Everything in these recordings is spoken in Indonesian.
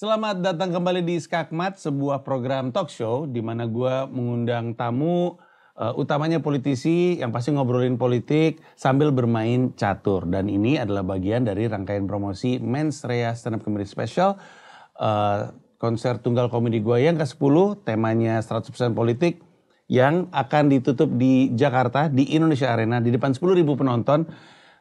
Selamat datang kembali di Skakmat, sebuah program talk show di mana gue mengundang tamu utamanya politisi yang pasti ngobrolin politik sambil bermain catur. Dan ini adalah bagian dari rangkaian promosi Mens Rea Stand Up Comedy Special, konser tunggal komedi gue yang ke-10, temanya 100% politik yang akan ditutup di Jakarta di Indonesia Arena di depan 10.000 penonton.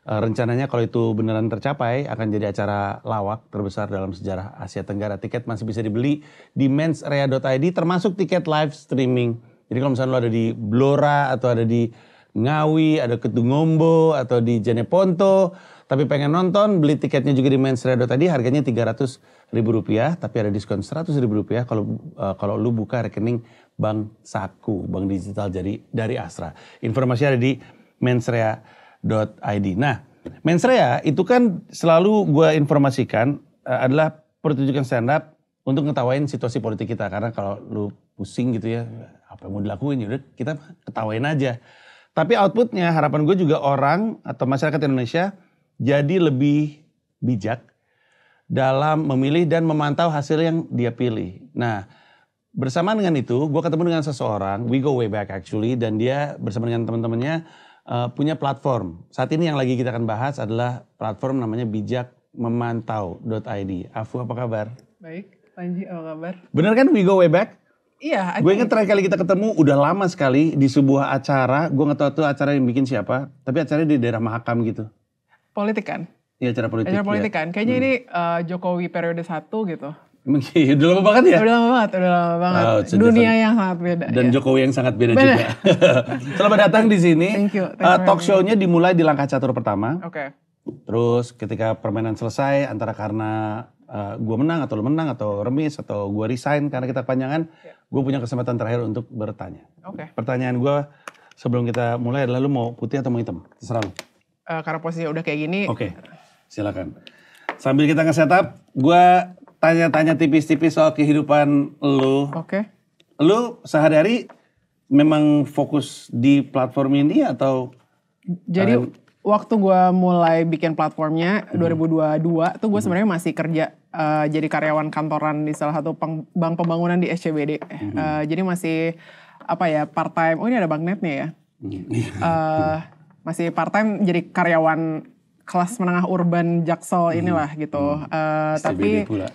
Rencananya kalau itu beneran tercapai akan jadi acara lawak terbesar dalam sejarah Asia Tenggara. Tiket masih bisa dibeli di mensrea.id termasuk tiket live streaming. Jadi kalau misalnya lo ada di Blora atau ada di Ngawi, ada Kedungombo atau di Jeneponto, tapi pengen nonton, beli tiketnya juga di mensrea.id, harganya Rp300.000, tapi ada diskon Rp100.000 kalau lu buka rekening Bank Saku, bank digital dari Astra. Informasi ada di mensrea.id. Nah, Mensrea itu kan selalu gue informasikan adalah pertunjukan stand up untuk ngetawain situasi politik kita. Karena kalau lu pusing gitu ya, apa yang mau dilakuin, yaudah kita ketawain aja. Tapi outputnya harapan gue juga orang atau masyarakat Indonesia jadi lebih bijak dalam memilih dan memantau hasil yang dia pilih. Nah, bersamaan dengan itu gue ketemu dengan seseorang, we go way back actually, dan dia bersama dengan teman-temannya punya platform. Saat ini yang lagi kita akan bahas adalah platform namanya bijakmemantau.id. Afu, apa kabar? Baik, Panji, apa kabar? Bener kan we go way back? Iya. Gue inget terakhir kali kita ketemu udah lama sekali di sebuah acara. Gue gak tahu tuh acara yang bikin siapa, tapi acaranya di daerah Mahakam gitu. Politik kan? Iya, acara politik. Acara politik ya. kan? Kayaknya ini Jokowi periode 1 gitu. Emang iya, udah lama banget ya? Udah lama banget. Oh, Dunia yang sangat beda. Dan ya. Jokowi yang sangat beda juga. Selamat datang di sini. Thank you. Talk show-nya dimulai di langkah catur pertama. Oke. Terus ketika permainan selesai, antara karena gue menang atau lo menang atau remis atau gue resign karena kita kepanjangan, gue punya kesempatan terakhir untuk bertanya. Oke. Pertanyaan gue sebelum kita mulai adalah lu mau putih atau mau hitam? Terserah lu. Karena posisinya udah kayak gini. Oke, silakan. Sambil kita nge-setup, gue tanya-tanya tipis-tipis soal kehidupan lu. Oke. Lu sehari-hari memang fokus di platform ini atau? Jadi waktu gue mulai bikin platformnya 2022 tuh gue sebenarnya masih kerja jadi karyawan kantoran di salah satu bank pembangunan di SCBD. Jadi masih part time. Oh, ini ada banknetnya ya. Masih part time jadi karyawan kelas menengah urban Jaksel inilah gitu. Tapi pula.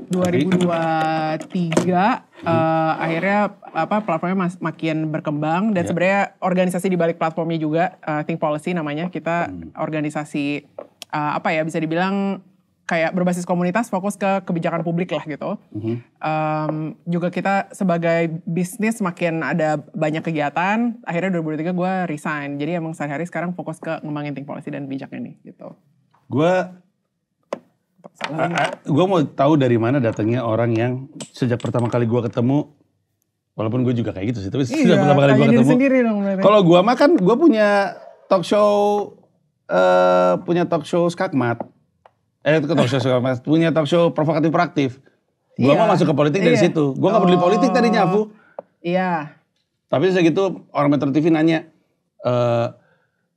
2023 akhirnya platformnya makin berkembang dan sebenarnya organisasi di balik platformnya juga Think Policy namanya. Kita organisasi bisa dibilang kayak berbasis komunitas, fokus ke kebijakan publik lah gitu. Juga kita sebagai bisnis makin ada banyak kegiatan. Akhirnya 2023 gue resign. Jadi emang sehari-hari sekarang fokus ke ngembangin Think Policy dan bijaknya nih gitu. Gue mau tahu dari mana datangnya orang yang sejak pertama kali gue ketemu, walaupun gue juga kayak gitu sih, tapi sejak pertama kali gue ketemu. Kalau gue mah kan gue punya talk show Skakmat. Punya talk show provokatif proaktif. Gue mau masuk ke politik dari situ. Gue gak peduli politik tadinya, Afu. Iya. Tapi segitu orang Metro TV nanya,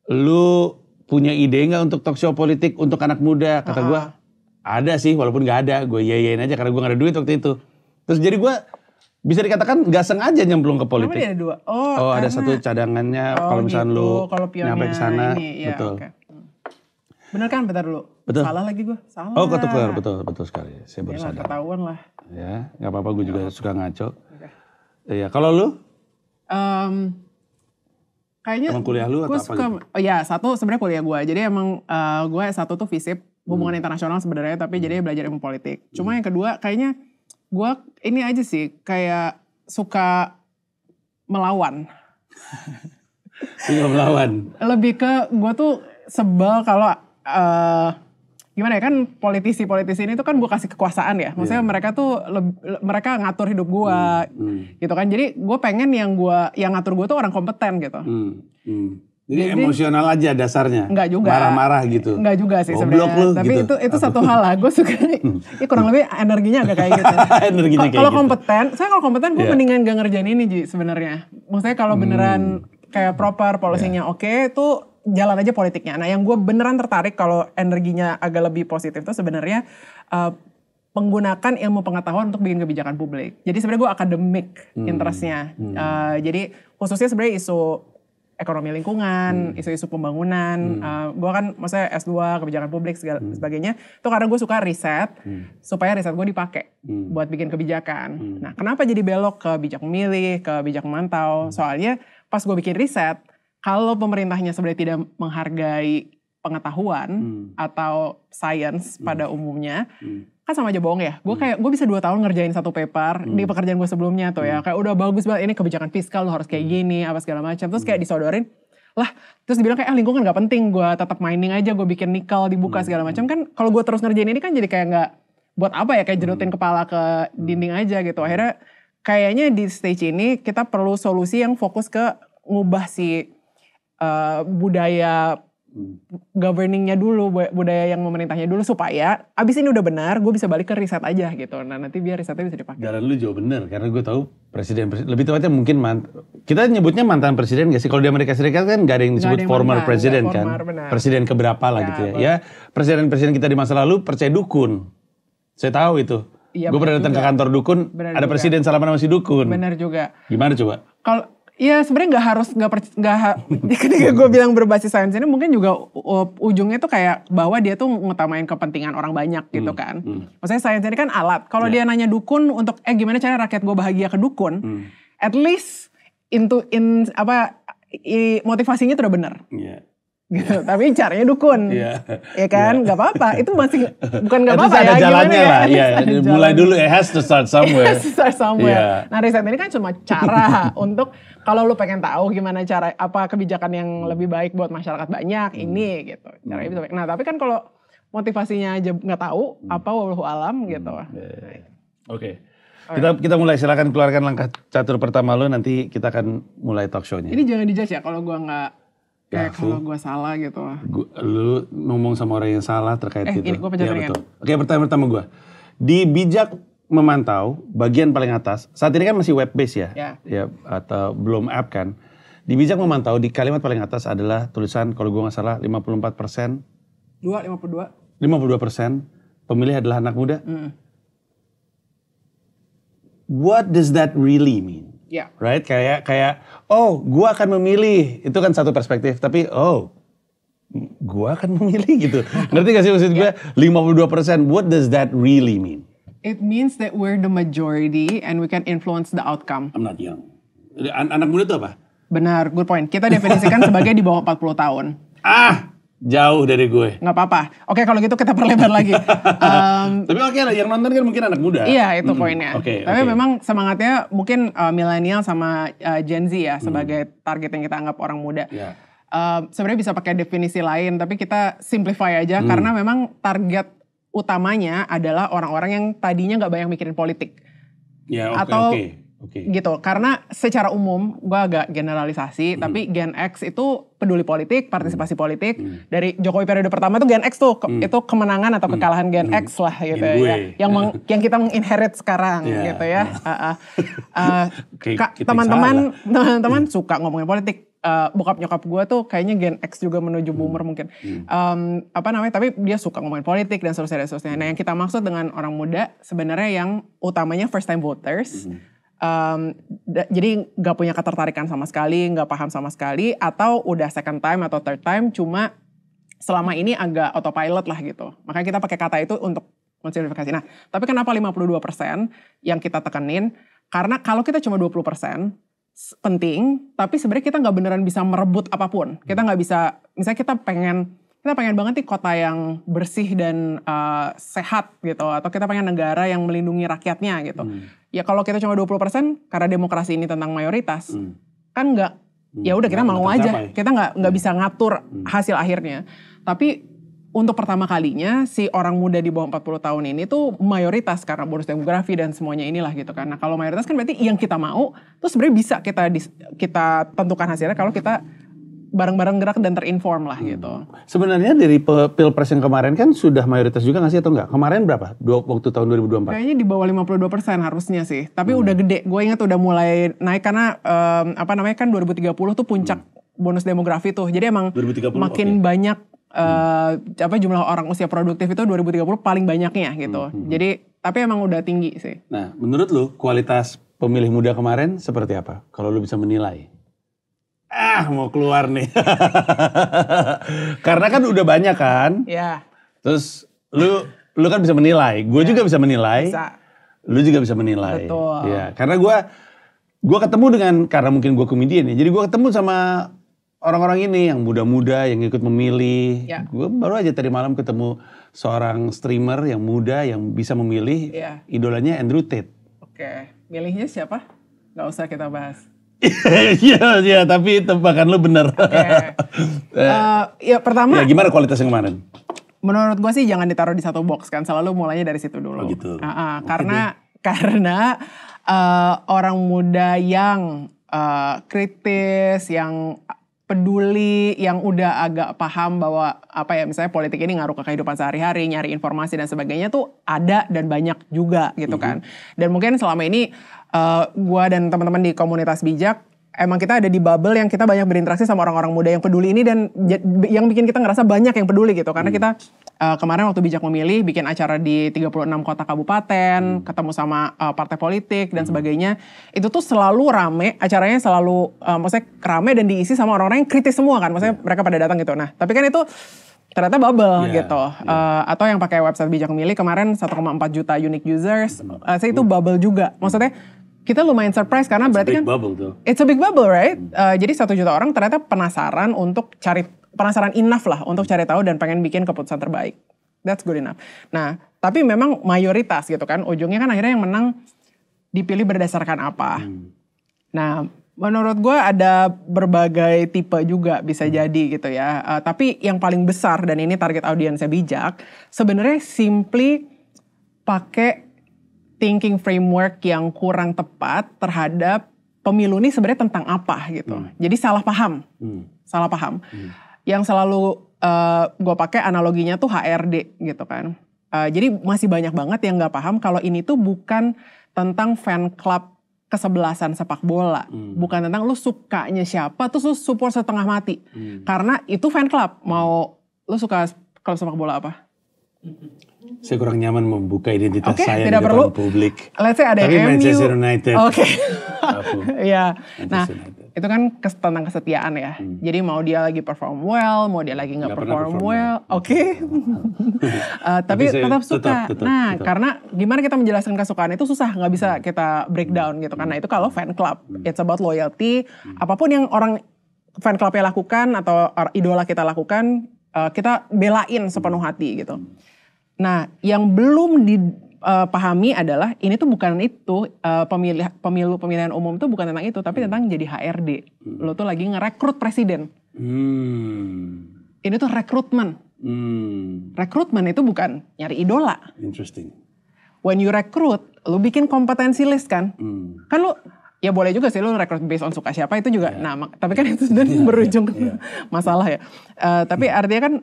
lu punya ide gak untuk talk show politik untuk anak muda? Kata gue, ada sih, walaupun gak ada. Gue yayain aja karena gue gak ada duit waktu itu. Terus jadi gue bisa dikatakan gak sengaja nyemplung ke politik. Kenapa dia ada dua? Ada satu cadangannya kalau misalnya lu nyampe ke sana. Betul. Okay. Bener kan? Bentar dulu. Betul. Salah lagi gue. Salah. Oh, ketukar. Betul sekali. Saya baru sadar. Ketahuan lah. Ya, gak apa-apa, gue juga suka ngaco. Iya, kalau lu? Kayaknya emang kuliah lu atau apa suka, gitu? Oh ya, satu sebenarnya kuliah gue. Jadi emang gue satu tuh FISIP, hubungan internasional sebenarnya, tapi jadi belajar ilmu politik. Cuma yang kedua kayaknya gue ini aja sih, kayak suka melawan. Suka melawan? Lebih ke gue tuh sebel kalau gimana ya, kan politisi ini tuh kan gue kasih kekuasaan ya. Maksudnya mereka tuh mereka ngatur hidup gue gitu kan. Jadi gue pengen yang ngatur gue tuh orang kompeten gitu. Jadi emosional aja dasarnya. Enggak juga. Marah-marah gitu. Enggak juga sih sebenarnya. Tapi gitu. itu satu hal lah. Gue suka kurang lebih energinya agak kayak gitu. Kalau kompeten, saya kalau kompeten gue mendingan gak ngerjain ini Ji sebenarnya. Maksudnya kalau beneran kayak proper polisinya oke, tuh jalan aja politiknya. Nah yang gue beneran tertarik kalau energinya agak lebih positif tuh sebenarnya menggunakan ilmu pengetahuan untuk bikin kebijakan publik. Jadi sebenarnya gue akademik interestnya. Jadi khususnya sebenarnya isu ekonomi lingkungan, isu-isu pembangunan. Gue kan maksudnya S2 kebijakan publik segala sebagainya. Itu karena gue suka riset supaya riset gue dipakai buat bikin kebijakan. Nah, kenapa jadi belok ke bijak memilih, ke bijak memantau? Soalnya pas gue bikin riset, kalau pemerintahnya sebenarnya tidak menghargai pengetahuan atau science pada umumnya, kan sama aja bohong ya. Gue bisa 2 tahun ngerjain satu paper di pekerjaan gue sebelumnya tuh ya. Kayak udah bagus banget, ini kebijakan fiskal lo harus kayak gini, apa segala macam. Terus kayak disodorin, lah terus dibilang kayak lingkungan gak penting, gue tetap mining aja, gue bikin nikel dibuka segala macam. Kan kalau gue terus ngerjain ini kan jadi kayak gak, buat apa ya, kayak jerutin kepala ke dinding aja gitu. Akhirnya kayaknya di stage ini kita perlu solusi yang fokus ke ngubah si budaya governingnya dulu, budaya yang memerintahnya dulu, supaya abis ini udah benar, gue bisa balik ke riset aja gitu. Nah nanti biar risetnya bisa dipakai. Jalan lu jauh bener, karena gue tahu presiden lebih tepatnya mungkin kita nyebutnya mantan presiden gak sih? Kalau di Amerika Serikat kan gak ada yang disebut former presiden kan, benar. Presiden keberapa lah gitu ya. Ya presiden-presiden kita di masa lalu percaya dukun, saya tahu itu. Iya, gue pernah datang ke kantor dukun, ada presiden salaman sama si dukun. Benar juga. Gimana coba? Kalau ya sebenarnya ketika gue bilang berbasis sains ini mungkin juga ujungnya tuh kayak bahwa dia tuh ngutamain kepentingan orang banyak gitu kan. Maksudnya sains ini kan alat. Kalau dia nanya dukun untuk gimana cara rakyat gue bahagia ke dukun, at least motivasinya tuh udah bener. Gitu. Tapi caranya dukun, ya kan, nggak apa-apa. Itu masih bukan nggak apa-apa ya. Ada jalannya lah, ya. Mulai dulu, it has to start somewhere. Nah riset ini kan cuma cara untuk kalau lu pengen tahu gimana cara apa kebijakan yang lebih baik buat masyarakat banyak ini gitu. Caranya bisa baik. Nah tapi kan kalau motivasinya aja nggak tahu apa wallahu alam gitu. Oke. Kita mulai, silakan keluarkan langkah catur pertama lu, nanti kita akan mulai talk show-nya. Ini jangan dijudge ya kalau gua nggak kayak kalau gue salah gitu. Lu ngomong sama orang yang salah terkait itu. Ini gue penjaringan. Oke, pertanyaan pertama gue. Di bijak memantau, bagian paling atas, saat ini kan masih web base ya? Ya, atau belum app kan. Di bijak memantau, di kalimat paling atas adalah tulisan, kalau gue gak salah, 54%. 52% pemilih adalah anak muda. What does that really mean? Right, kayak gue akan memilih, itu kan satu perspektif, tapi gue akan memilih gitu. Ngerti gak sih maksud gue? 52%, what does that really mean? It means that we're the majority and we can influence the outcome. I'm not young. Anak muda itu apa? Benar, good point. Kita definisikan sebagai di bawah 40 tahun. Jauh dari gue. Nggak apa-apa. Oke, kalau gitu kita perlebar lagi. Tapi yang nonton kan mungkin anak muda. Iya, itu poinnya. Tapi memang semangatnya mungkin milenial sama Gen Z ya sebagai target yang kita anggap orang muda. Sebenarnya bisa pakai definisi lain, tapi kita simplify aja karena memang target utamanya adalah orang-orang yang tadinya nggak banyak mikirin politik. Gitu, karena secara umum gue agak generalisasi, tapi Gen X itu peduli politik, partisipasi politik. Dari Jokowi periode pertama tuh Gen X tuh itu kemenangan atau kekalahan Gen X lah gitu ya, yang kita menginherit sekarang gitu ya. Teman-teman suka ngomongin politik. Bokap nyokap gue tuh kayaknya Gen X juga menuju boomer mungkin. Tapi dia suka ngomongin politik dan seterusnya. Nah yang kita maksud dengan orang muda sebenarnya yang utamanya first time voters. Jadi gak punya ketertarikan sama sekali, gak paham sama sekali, atau udah second time atau third time cuma selama ini agak autopilot lah gitu. Makanya kita pakai kata itu untuk mensimplifikasi. Nah, tapi kenapa 52% yang kita tekenin? Karena kalau kita cuma 20% penting, tapi sebenarnya kita gak beneran bisa merebut apapun. Kita gak bisa, misalnya kita pengen banget nih kota yang bersih dan sehat gitu, atau kita pengen negara yang melindungi rakyatnya gitu. Ya kalau kita cuma 20%, karena demokrasi ini tentang mayoritas, kan ya udah kita mau aja, kita nggak bisa ngatur hasil akhirnya. Tapi untuk pertama kalinya si orang muda di bawah 40 tahun ini tuh mayoritas karena bonus demografi dan semuanya inilah gitu kan. Nah kalau mayoritas kan berarti yang kita mau, tuh sebenarnya bisa kita tentukan hasilnya kalau kita bareng-bareng gerak dan terinform lah gitu. Sebenarnya dari pilpres yang kemarin kan sudah mayoritas juga nggak sih atau enggak? Kemarin berapa? Waktu tahun 2024? Kayaknya di bawah 52% harusnya sih. Tapi udah gede. Gue ingat udah mulai naik karena kan 2030 tuh puncak bonus demografi tuh. Jadi emang 2030, makin banyak jumlah orang usia produktif itu 2030 paling banyaknya gitu. Jadi tapi emang udah tinggi sih. Nah, menurut lu kualitas pemilih muda kemarin seperti apa? Kalau lu bisa menilai. Mau keluar nih. Karena kan udah banyak kan. Ya. Terus lu kan bisa menilai. Gue juga bisa menilai. Bisa. Lu juga bisa menilai. Betul. Ya, karena gue ketemu dengan, karena mungkin gue komedian ya. Jadi gue ketemu sama orang-orang ini yang muda-muda yang ikut memilih. Ya. Gue baru aja tadi malam ketemu seorang streamer yang muda yang bisa memilih. Ya. Idolanya Andrew Tate. Oke, milihnya siapa? Gak usah kita bahas. Iya, tapi tebakan lu bener. Oke. Ya pertama. Ya gimana kualitasnya kemarin? Menurut gue sih jangan ditaruh di satu box kan. Selalu mulainya dari situ dulu. Oh gitu. Karena orang muda yang kritis, yang peduli, yang udah agak paham bahwa misalnya politik ini ngaruh ke kehidupan sehari-hari, nyari informasi dan sebagainya tuh ada dan banyak juga gitu kan. Dan mungkin selama ini gue dan teman-teman di komunitas bijak emang kita ada di bubble yang kita banyak berinteraksi sama orang-orang muda yang peduli ini dan yang bikin kita ngerasa banyak yang peduli gitu. Karena kita kemarin waktu bijak memilih bikin acara di 36 kota kabupaten, ketemu sama partai politik dan sebagainya. Itu tuh selalu rame, acaranya selalu maksudnya rame dan diisi sama orang-orang yang kritis semua kan. Maksudnya mereka pada datang gitu. Nah, tapi kan itu ternyata bubble gitu. Atau yang pakai website bijak memilih kemarin 1,4 juta unique users. Saya itu bubble juga. Maksudnya kita lumayan surprise karena berarti kan it's a big bubble, right? Jadi 1 juta orang ternyata penasaran enough lah untuk cari tahu dan pengen bikin keputusan terbaik. That's good enough. Nah, tapi memang mayoritas gitu kan, ujungnya kan akhirnya yang menang dipilih berdasarkan apa. Nah, menurut gue ada berbagai tipe juga bisa jadi gitu ya. Tapi yang paling besar dan ini target audiensnya bijak, sebenarnya simply pakai thinking framework yang kurang tepat terhadap pemilu ini sebenarnya tentang apa gitu. Jadi salah paham. Yang selalu gue pakai analoginya tuh HRD gitu kan. Jadi masih banyak banget yang gak paham kalau ini tuh bukan tentang fan club kesebelasan sepak bola. Bukan tentang lu sukanya siapa terus lu support setengah mati. Karena itu fan club. Lu suka klub sepak bola apa? Saya kurang nyaman membuka identitas saya di depan publik. Let's say ada yang Manchester United. Oke. Iya. Nah, itu kan tentang kesetiaan ya. Jadi mau dia lagi perform well, mau dia lagi nggak perform well, oke. Tapi tetap suka. Karena gimana kita menjelaskan kesukaan itu susah, nggak bisa kita breakdown gitu. Karena itu kalau fan club, it's about loyalty. Apapun yang orang fan clubnya lakukan atau idola kita lakukan, kita belain sepenuh hati gitu. Nah, yang belum dipahami adalah ini tuh bukan itu pemilihan umum tuh bukan tentang itu, tapi tentang jadi HRD. Lo tuh lagi ngerekrut presiden. Ini tuh rekrutmen. Rekrutmen itu bukan nyari idola. Interesting. When you recruit, lo bikin kompetensi list kan? Kan lo ya boleh juga sih lo rekrut based on suka siapa itu juga. Nah, tapi kan itu sudah berujung masalah ya. Tapi artinya kan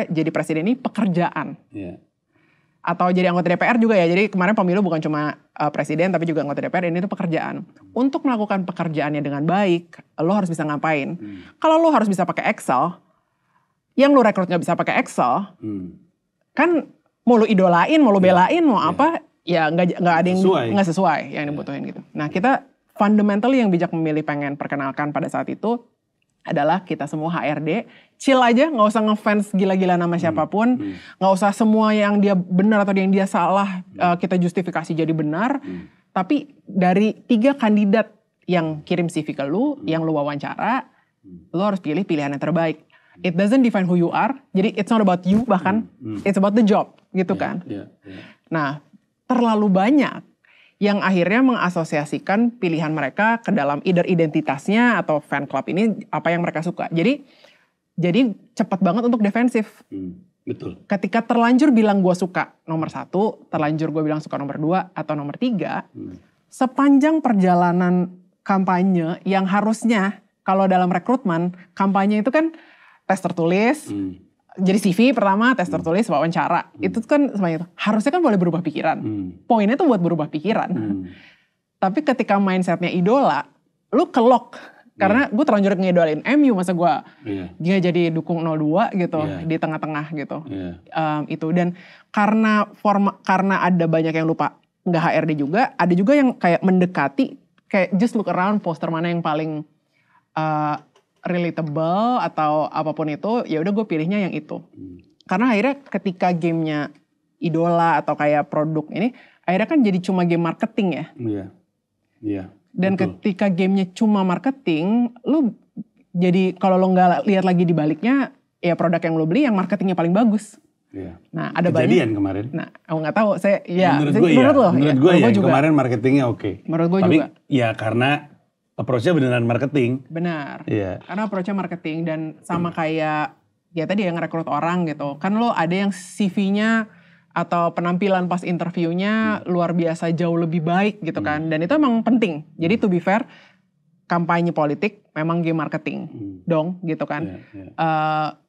jadi presiden ini pekerjaan. Atau jadi anggota DPR juga ya. Jadi kemarin pemilu bukan cuma presiden tapi juga anggota DPR, ini tuh pekerjaan. Untuk melakukan pekerjaannya dengan baik, lo harus bisa ngapain. Kalau lo harus bisa pakai Excel, yang lo rekrut gak bisa pakai Excel, kan mau lo idolain, mau lo belain, mau apa, ya gak ada yang gak sesuai yang dibutuhin gitu. Nah, kita fundamentally yang bijak memilih pengen perkenalkan pada saat itu adalah kita semua HRD, chill aja, nggak usah ngefans gila-gila nama siapapun, nggak usah semua yang dia benar atau yang dia salah kita justifikasi jadi benar, tapi dari 3 kandidat yang kirim CV ke lu, yang lu wawancara, lu harus pilih pilihan yang terbaik. It doesn't define who you are, jadi it's not about you bahkan, it's about the job gitu kan. Nah, terlalu banyak yang akhirnya mengasosiasikan pilihan mereka ke dalam either identitasnya atau fan club ini apa yang mereka suka. Jadi cepat banget untuk defensif. Betul. Ketika terlanjur bilang gue suka nomor 1, terlanjur gue bilang suka nomor 2 atau nomor 3, sepanjang perjalanan kampanye yang harusnya kalau dalam rekrutmen, kampanye itu kan tes tertulis, jadi CV pertama, tes tertulis, wawancara. Itu kan semuanya itu. Harusnya kan boleh berubah pikiran. Poinnya tuh buat berubah pikiran. Tapi ketika mindsetnya idola, lu kelok Karena gue terlanjur ngidolain MU, masa gue Iya. dia jadi dukung 02 gitu di tengah-tengah gitu. Itu dan karena ada banyak yang lupa nggak HRD juga, ada juga yang kayak mendekati kayak just look around poster mana yang paling relatable atau apapun itu, ya udah gue pilihnya yang itu. Karena akhirnya ketika gamenya idola atau kayak produk ini, akhirnya kan jadi cuma game marketing ya. Iya. Dan betul. ketika gamenya cuma marketing, lu jadi kalau lo nggak lihat lagi di baliknya, ya produk yang lo beli yang marketingnya paling bagus. Iya. Nah ada Kejadian banyak. kemarin. Nah aku nggak tahu, saya ya Menurut gue juga. kemarin marketingnya oke. Menurut gue Tapi juga. ya karena approach-nya beneran marketing. Benar. Iya. Karena approach-nya marketing dan sama kayak ya tadi yang ngerekrut orang gitu. Kan lo ada yang CV-nya atau penampilan pas interviewnya luar biasa jauh lebih baik gitu kan. Dan itu emang penting. Jadi to be fair, kampanye politik memang game marketing dong gitu kan.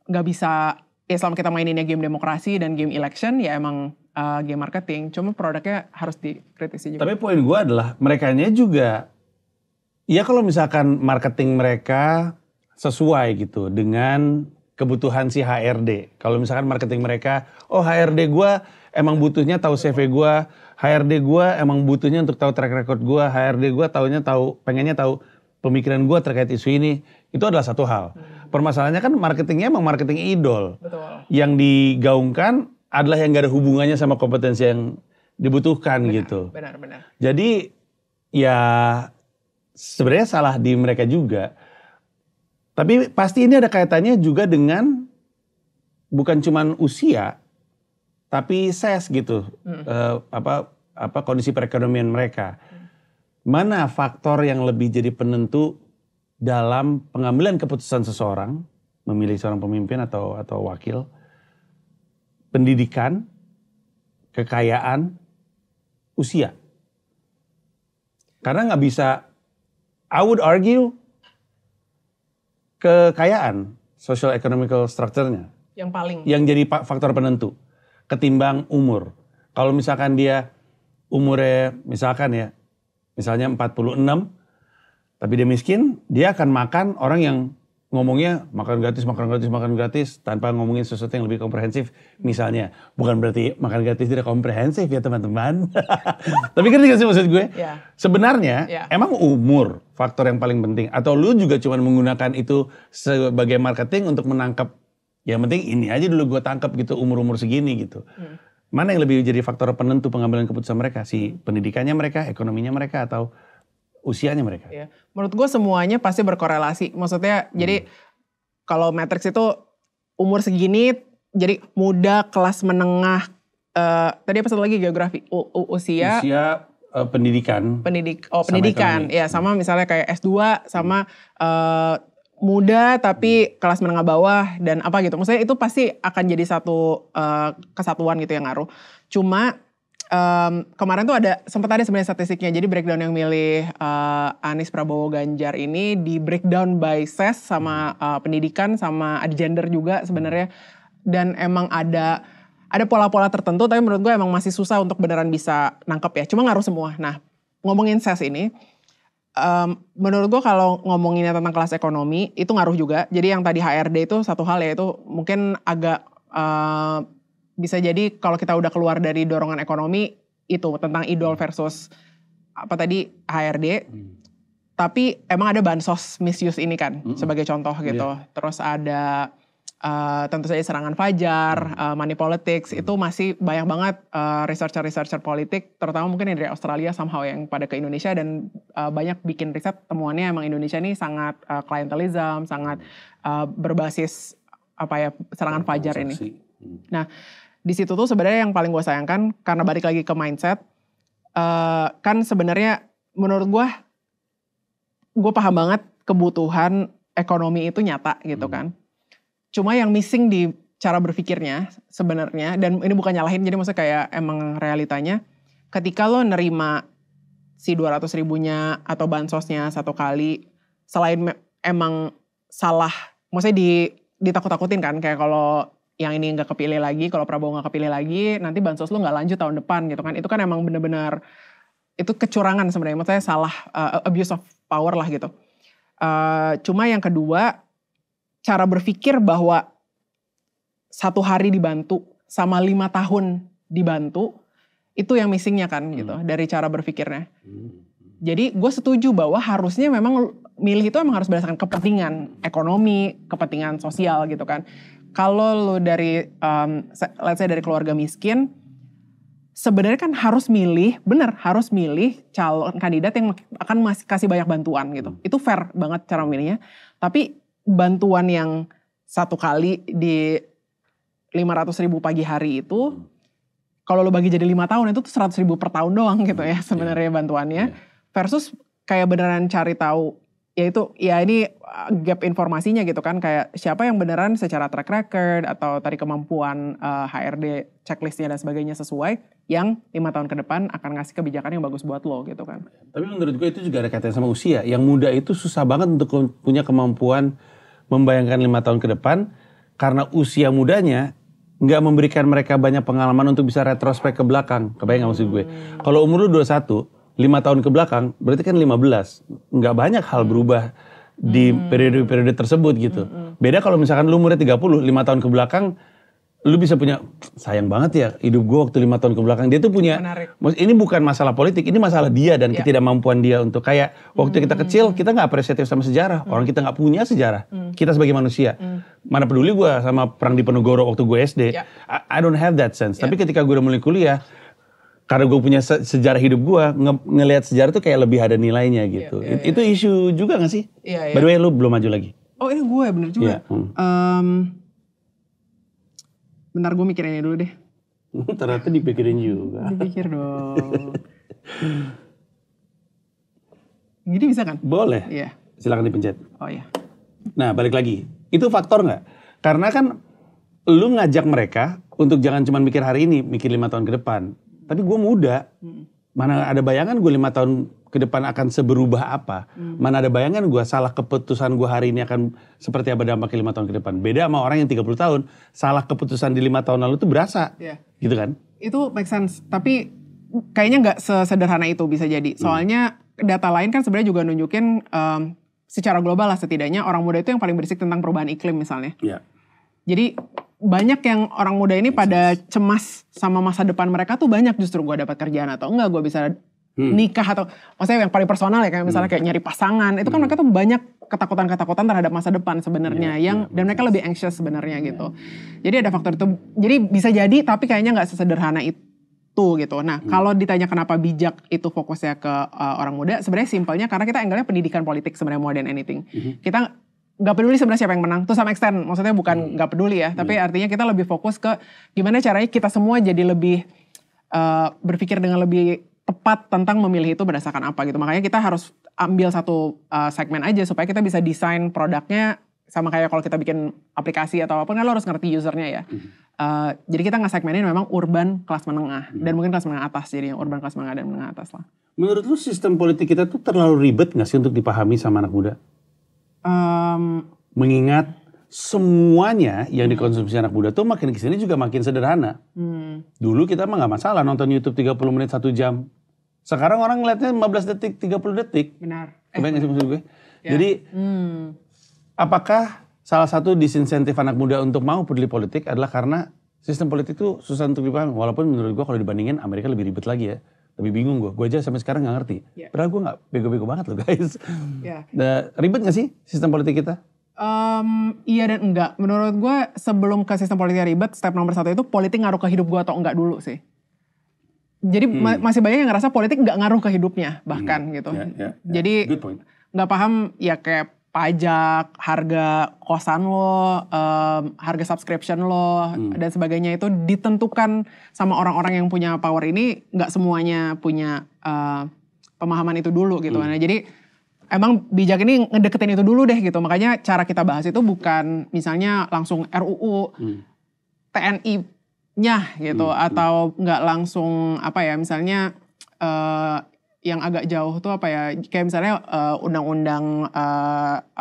Nggak bisa, ya selama kita maininnya game demokrasi dan game election ya emang game marketing. Cuma produknya harus dikritisi juga. Tapi poin gue adalah merekanya juga, ya kalau misalkan marketing mereka sesuai gitu dengan kebutuhan si HRD. Kalau misalkan marketing mereka, oh HRD gue emang butuhnya tahu CV gue, HRD gue emang butuhnya untuk tahu track record gue, HRD gue pengennya tahu pemikiran gue terkait isu ini, itu adalah satu hal. Permasalahannya kan marketingnya emang marketing idol. Betul. Yang digaungkan adalah yang gak ada hubungannya sama kompetensi yang dibutuhkan gitu. Benar. Jadi ya sebenarnya salah di mereka juga. Tapi pasti ini ada kaitannya juga dengan bukan cuman usia, tapi ses gitu, kondisi perekonomian mereka. Mana faktor yang lebih jadi penentu dalam pengambilan keputusan seseorang, memilih seorang pemimpin atau wakil, pendidikan, kekayaan, usia. Karena nggak bisa, I would argue, kekayaan, social economical structure-nya. Yang paling. Yang jadi faktor penentu. Ketimbang umur. Kalau misalkan dia umurnya misalnya 46, tapi dia miskin, dia akan makan orang yang ngomongnya makan gratis tanpa ngomongin sesuatu yang lebih komprehensif misalnya. Bukan berarti makan gratis tidak komprehensif ya teman-teman. Tapi kan gak sih maksud gue? Yeah. Sebenarnya emang umur faktor yang paling penting. Atau lu juga cuma menggunakan itu sebagai marketing untuk menangkap, yang penting ini aja dulu gue tangkap gitu umur-umur segini gitu. Mana yang lebih jadi faktor penentu pengambilan keputusan mereka? Si pendidikannya mereka, ekonominya mereka, atau usianya mereka? Ya. Menurut gue semuanya pasti berkorelasi. Maksudnya jadi kalau matrix itu umur segini, jadi muda, kelas menengah, tadi apa satu lagi geografi, usia, pendidikan. Pendidikan, ya sama misalnya kayak S2 sama muda tapi kelas menengah bawah dan apa gitu. Maksudnya itu pasti akan jadi satu kesatuan gitu yang ngaruh. Cuma kemarin tuh sempat ada sebenarnya statistiknya. Jadi breakdown yang milih Anies, Prabowo, Ganjar ini di breakdown by ses sama pendidikan sama ada gender juga sebenarnya. Dan emang ada pola-pola tertentu tapi menurut gue emang masih susah untuk beneran bisa nangkep ya. Cuma ngaruh semua. Nah ngomongin ses ini, menurut gue kalau ngomonginnya tentang kelas ekonomi itu ngaruh juga. Jadi yang tadi HRD itu satu hal ya, itu mungkin agak bisa jadi kalau kita udah keluar dari dorongan ekonomi itu tentang idol versus apa tadi HRD. Tapi emang ada bansos misuse ini kan sebagai contoh gitu. Terus ada tentu saja serangan fajar, money politics, itu masih banyak banget researcher politik, terutama mungkin yang dari Australia somehow yang pada ke Indonesia dan banyak bikin riset temuannya emang Indonesia ini sangat clientelism, sangat berbasis serangan fajar ini. Nah di situ tuh sebenarnya yang paling gue sayangkan karena balik lagi ke mindset, kan sebenarnya menurut gue paham banget kebutuhan ekonomi itu nyata gitu kan. Cuma yang missing di cara berpikirnya sebenarnya, dan ini bukan nyalahin, jadi maksudnya kayak emang realitanya, ketika lo nerima si 200 ribunya atau bansosnya satu kali, selain emang salah, maksudnya ditakut-takutin kan, kayak kalau yang ini gak kepilih lagi, kalau Prabowo gak kepilih lagi, nanti bansos lo gak lanjut tahun depan gitu kan, itu kan emang bener-bener, itu kecurangan sebenarnya, maksudnya salah, abuse of power lah gitu. Cuma yang kedua, cara berpikir bahwa 1 hari dibantu sama 5 tahun dibantu, itu yang missingnya kan gitu dari cara berpikirnya. Jadi gue setuju bahwa harusnya memang milih itu emang harus berdasarkan kepentingan ekonomi, kepentingan sosial gitu kan. Kalau lo dari, let's say dari keluarga miskin, sebenarnya kan harus milih calon kandidat yang akan kasih banyak bantuan gitu. Itu fair banget cara memilihnya. Tapi bantuan yang 1 kali di 500.000 pagi hari itu, kalau lo bagi jadi 5 tahun itu tuh 100.000 per tahun doang gitu ya sebenarnya bantuannya. Versus kayak beneran cari tahu, yaitu ya ini gap informasinya gitu kan, kayak siapa yang beneran secara track record atau tadi kemampuan HRD checklistnya dan sebagainya sesuai, yang 5 tahun ke depan akan ngasih kebijakan yang bagus buat lo gitu kan. Tapi menurut gue itu juga ada kaitannya sama usia. Yang muda itu susah banget untuk punya kemampuan membayangkan 5 tahun ke depan, karena usia mudanya nggak memberikan mereka banyak pengalaman untuk bisa retrospek ke belakang. Kebayang gak maksud gue? Kalau umur lu 21, 5 tahun ke belakang, berarti kan 15. Nggak banyak hal berubah di periode-periode tersebut gitu. Beda kalau misalkan lu umurnya 30, 5 tahun ke belakang, lu bisa punya, sayang banget ya hidup gue waktu 5 tahun ke belakang. Dia tuh punya, ini bukan masalah politik, ini masalah dia dan ketidakmampuan dia untuk kayak, waktu kita kecil, kita gak apresiatif sama sejarah. Orang kita gak punya sejarah. Kita sebagai manusia. Mana peduli gue sama perang di Penogoro waktu gue SD. I don't have that sense. Tapi ketika gue udah mulai kuliah, karena gue punya sejarah hidup gue, ngelihat sejarah tuh kayak lebih ada nilainya gitu. Itu isu juga gak sih? By the way, lu belum maju lagi. Oh ini gue bener juga. Bentar gue mikirin dulu deh. Ternyata dipikirin juga. Dipikir dong. Gini bisa kan? Boleh. Iya. Silakan dipencet. Oh iya. Nah balik lagi. Itu faktor gak? Karena kan lu ngajak mereka untuk jangan cuma mikir hari ini, mikir 5 tahun ke depan. Tapi gue muda. Mana ada bayangan gue 5 tahun ke depan akan seberubah apa. Mana ada bayangan gue salah keputusan gue hari ini akan seperti apa dampaknya 5 tahun ke depan. Beda sama orang yang 30 tahun, salah keputusan di 5 tahun lalu tuh berasa. Gitu kan? Itu make sense. Tapi kayaknya gak sesederhana itu bisa jadi. Soalnya data lain kan sebenarnya juga nunjukin secara global lah setidaknya orang muda itu yang paling berisik tentang perubahan iklim misalnya. Jadi banyak yang orang muda ini pada cemas sama masa depan mereka tuh banyak, justru gue dapat kerjaan atau enggak, gue bisa nikah atau maksudnya yang paling personal ya kayak misalnya kayak nyari pasangan, itu kan mereka tuh banyak ketakutan terhadap masa depan sebenarnya dan mereka lebih anxious sebenarnya gitu. Jadi ada faktor itu. Jadi bisa jadi tapi kayaknya nggak sesederhana itu gitu. Nah kalau ditanya kenapa bijak itu fokusnya ke orang muda, sebenarnya simpelnya karena kita angle-nya pendidikan politik sebenarnya more than anything. Kita nggak peduli sebenarnya siapa yang menang, tuh sama extent, maksudnya bukan nggak peduli ya, tapi artinya kita lebih fokus ke gimana caranya kita semua jadi lebih berpikir dengan lebih tepat tentang memilih itu berdasarkan apa gitu. Makanya kita harus ambil satu segmen aja supaya kita bisa desain produknya sama kayak kalau kita bikin aplikasi atau apapun kan lo harus ngerti usernya ya. Jadi kita nggak segmenin memang urban kelas menengah dan mungkin kelas menengah atas, jadi urban kelas menengah dan menengah atas lah. Menurut lu sistem politik kita tuh terlalu ribet nggak sih untuk dipahami sama anak muda? Mengingat semuanya yang dikonsumsi anak muda tuh makin kesini juga makin sederhana. Dulu kita mah gak masalah nonton YouTube 30 menit 1 jam. Sekarang orang ngeliatnya 15 detik, 30 detik. Benar. Kebayang gak sih maksud gue? Jadi apakah salah satu disinsentif anak muda untuk mau peduli politik adalah karena sistem politik itu susah untuk dipahami. Walaupun menurut gue kalau dibandingin Amerika lebih ribet lagi ya. Lebih bingung gue aja sampai sekarang gak ngerti. Padahal gue gak bego-bego banget loh guys. Ribet gak sih sistem politik kita? Iya dan enggak. Menurut gue sebelum ke sistem politik ribet, step nomor 1 itu politik ngaruh ke hidup gue atau enggak dulu sih. Jadi masih banyak yang ngerasa politik gak ngaruh ke hidupnya bahkan gitu. Jadi gak paham ya kayak pajak, harga kosan lo, harga subscription lo, dan sebagainya itu ditentukan sama orang-orang yang punya power ini, gak semuanya punya pemahaman itu dulu gitu. Nah jadi emang bijak ini ngedeketin itu dulu deh gitu. Makanya cara kita bahas itu bukan misalnya langsung RUU, TNI-nya gitu, atau gak langsung apa ya misalnya yang agak jauh tuh apa ya, kayak misalnya undang-undang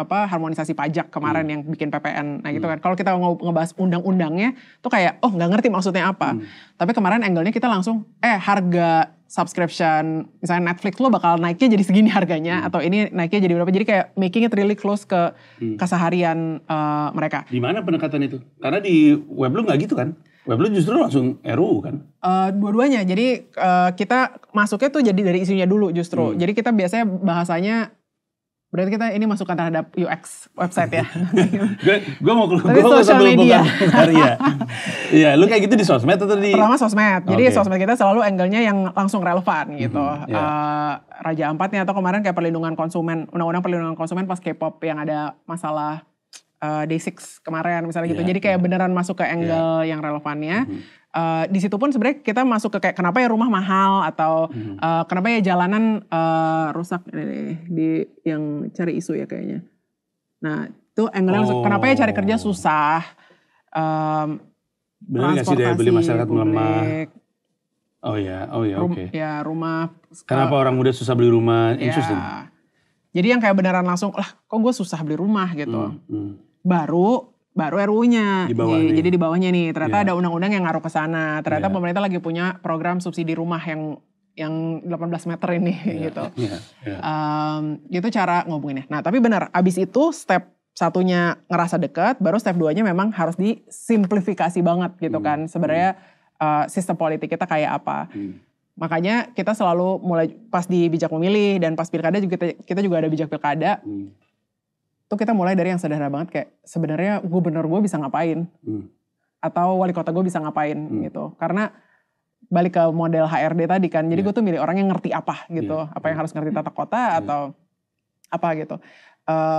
harmonisasi pajak kemarin yang bikin PPN, nah gitu kan. Kalau kita ngebahas undang-undangnya tuh kayak nggak ngerti maksudnya apa. Tapi kemarin angle-nya kita langsung harga subscription misalnya Netflix lo bakal naiknya jadi segini harganya atau ini naiknya jadi berapa. Jadi kayak making it really close ke keseharian mereka. Di mana pendekatan itu? Karena di web lu nggak gitu kan? Web lu justru langsung RUU kan? Dua-duanya. Jadi kita masuknya tuh jadi dari isunya dulu justru. Jadi kita biasanya bahasanya berarti kita ini masukan terhadap UX website ya. Gue mau social media. Iya, lu kayak gitu di sosmed atau di? Pertama sosmed. Jadi sosmed kita selalu angle-nya yang langsung relevan gitu. Raja Ampatnya atau kemarin kayak perlindungan konsumen, undang-undang perlindungan konsumen pas K-pop yang ada masalah Day6 kemarin misalnya gitu. Jadi kayak beneran masuk ke angle yang relevannya. Di situ pun sebenarnya kita masuk ke kayak kenapa ya rumah mahal atau kenapa ya jalanan rusak di yang cari isu ya kayaknya. Nah itu angle kenapa ya cari kerja susah. Benar nggak sih daya beli masyarakat melemah? Oh ya, oke. Ya rumah. Kenapa orang muda susah beli rumah? Interesting. Jadi yang kayak beneran langsung kok gue susah beli rumah gitu. Baru RUU-nya. Jadi di bawahnya nih ternyata ada undang-undang yang ngaruh ke sana. Ternyata pemerintah lagi punya program subsidi rumah yang 18 meter ini gitu. Itu cara ngomonginnya. Nah, tapi benar abis itu step satunya ngerasa dekat, baru step 2-nya memang harus disimplifikasi banget gitu kan. Sebenarnya sistem politik kita kayak apa. Makanya kita selalu mulai pas di bijak memilih dan pas pilkada juga kita juga ada bijak pilkada. Itu kita mulai dari yang sederhana banget kayak sebenarnya gubernur gue bisa ngapain atau wali kota gue bisa ngapain gitu. Karena balik ke model HRD tadi kan, jadi gue tuh milih orang yang ngerti apa gitu, apa yang harus ngerti tata kota atau apa gitu.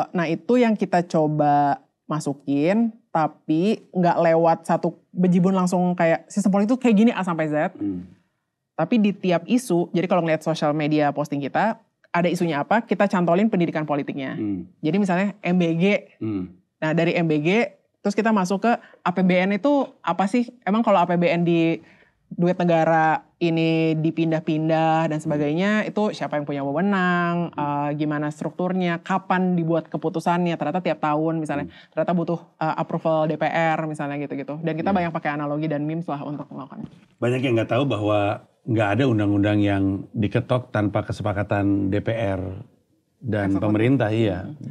Nah itu yang kita coba masukin, tapi nggak lewat satu bejibun langsung kayak sistem politik itu kayak gini A sampai Z. Tapi di tiap isu, jadi kalau ngeliat social media posting kita, ada isunya apa, kita cantolin pendidikan politiknya. Jadi misalnya MBG. Nah dari MBG, terus kita masuk ke APBN itu apa sih? Emang kalau APBN di duit negara ini dipindah-pindah dan sebagainya, itu siapa yang punya wewenang, gimana strukturnya, kapan dibuat keputusannya, ternyata tiap tahun misalnya, ternyata butuh approval DPR misalnya gitu-gitu. Dan kita banyak pakai analogi dan memes lah untuk melakukan. Banyak yang nggak tahu bahwa nggak ada undang-undang yang diketok tanpa kesepakatan DPR dan pemerintah,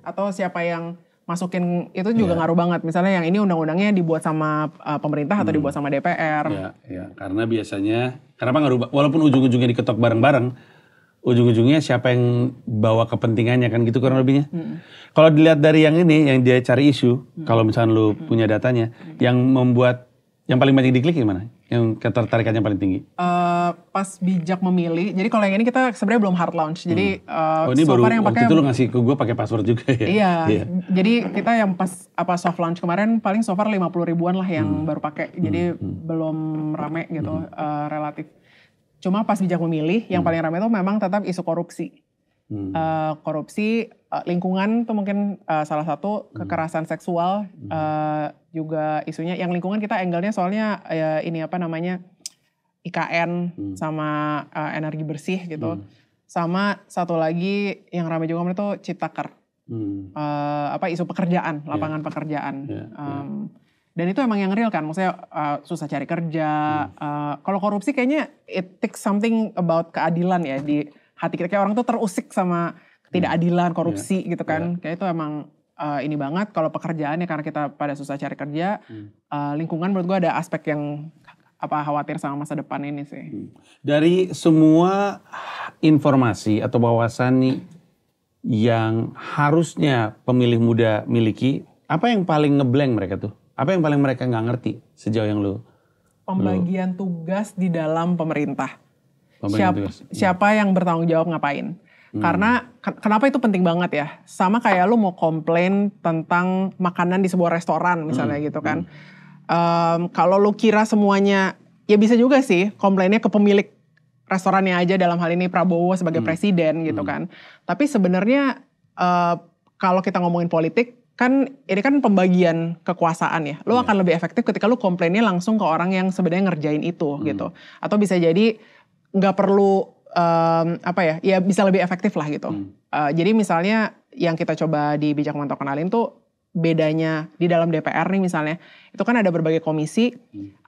Atau siapa yang masukin itu juga ngaruh banget. Misalnya yang ini undang-undangnya dibuat sama pemerintah atau dibuat sama DPR. Karena biasanya, kenapa ngaruh, walaupun ujung-ujungnya diketok bareng-bareng, ujung-ujungnya siapa yang bawa kepentingannya kan gitu kurang lebihnya. Kalau dilihat dari yang ini, yang dia cari isu, kalau misalnya lu punya datanya, yang membuat, yang paling banyak diklik gimana? Yang ketertarikannya paling tinggi? Pas bijak memilih, jadi kalau yang ini kita sebenarnya belum hard launch, jadi ini so baru far yang waktu itu lu ngasih ke gue pakai password juga ya? Iya, jadi kita yang pas soft launch kemarin paling so far 50 ribuan lah yang baru pakai, jadi belum rame gitu relatif. Cuma pas bijak memilih, yang paling rame itu memang tetap isu korupsi. Korupsi, lingkungan tuh mungkin salah satu, kekerasan seksual juga isunya. Yang lingkungan kita angle-nya soalnya ini apa namanya, IKN sama energi bersih gitu. Sama satu lagi yang ramai juga itu Ciptaker. Isu pekerjaan, lapangan pekerjaan. Dan itu emang yang real kan, maksudnya susah cari kerja. Kalau korupsi kayaknya it takes something about keadilan ya di hati kita. Kayak orang tuh terusik sama ketidakadilan, korupsi gitu kan. Kayak itu emang ini banget. Kalau pekerjaan ya karena kita pada susah cari kerja. Lingkungan menurut gue ada aspek yang khawatir sama masa depan ini sih. Dari semua informasi atau wawasan nih yang harusnya pemilih muda miliki, apa yang paling ngeblank mereka tuh? Apa yang paling mereka nggak ngerti sejauh yang lu? Pembagian tugas di dalam pemerintah. Siapa yang bertanggung jawab ngapain? Karena kenapa itu penting banget ya? Sama kayak lu mau komplain tentang makanan di sebuah restoran misalnya gitu kan. Kalau lu kira semuanya, ya bisa juga sih komplainnya ke pemilik restorannya aja, dalam hal ini Prabowo sebagai presiden gitu kan. Tapi sebenarnya kalau kita ngomongin politik, kan ini kan pembagian kekuasaan ya. Lu akan lebih efektif ketika lu komplainnya langsung ke orang yang sebenarnya ngerjain itu gitu. Atau bisa jadi nggak perlu ya bisa lebih efektif lah gitu. Jadi misalnya yang kita coba di Bijak Memantau kenalin tuh bedanya di dalam DPR nih misalnya, itu kan ada berbagai komisi,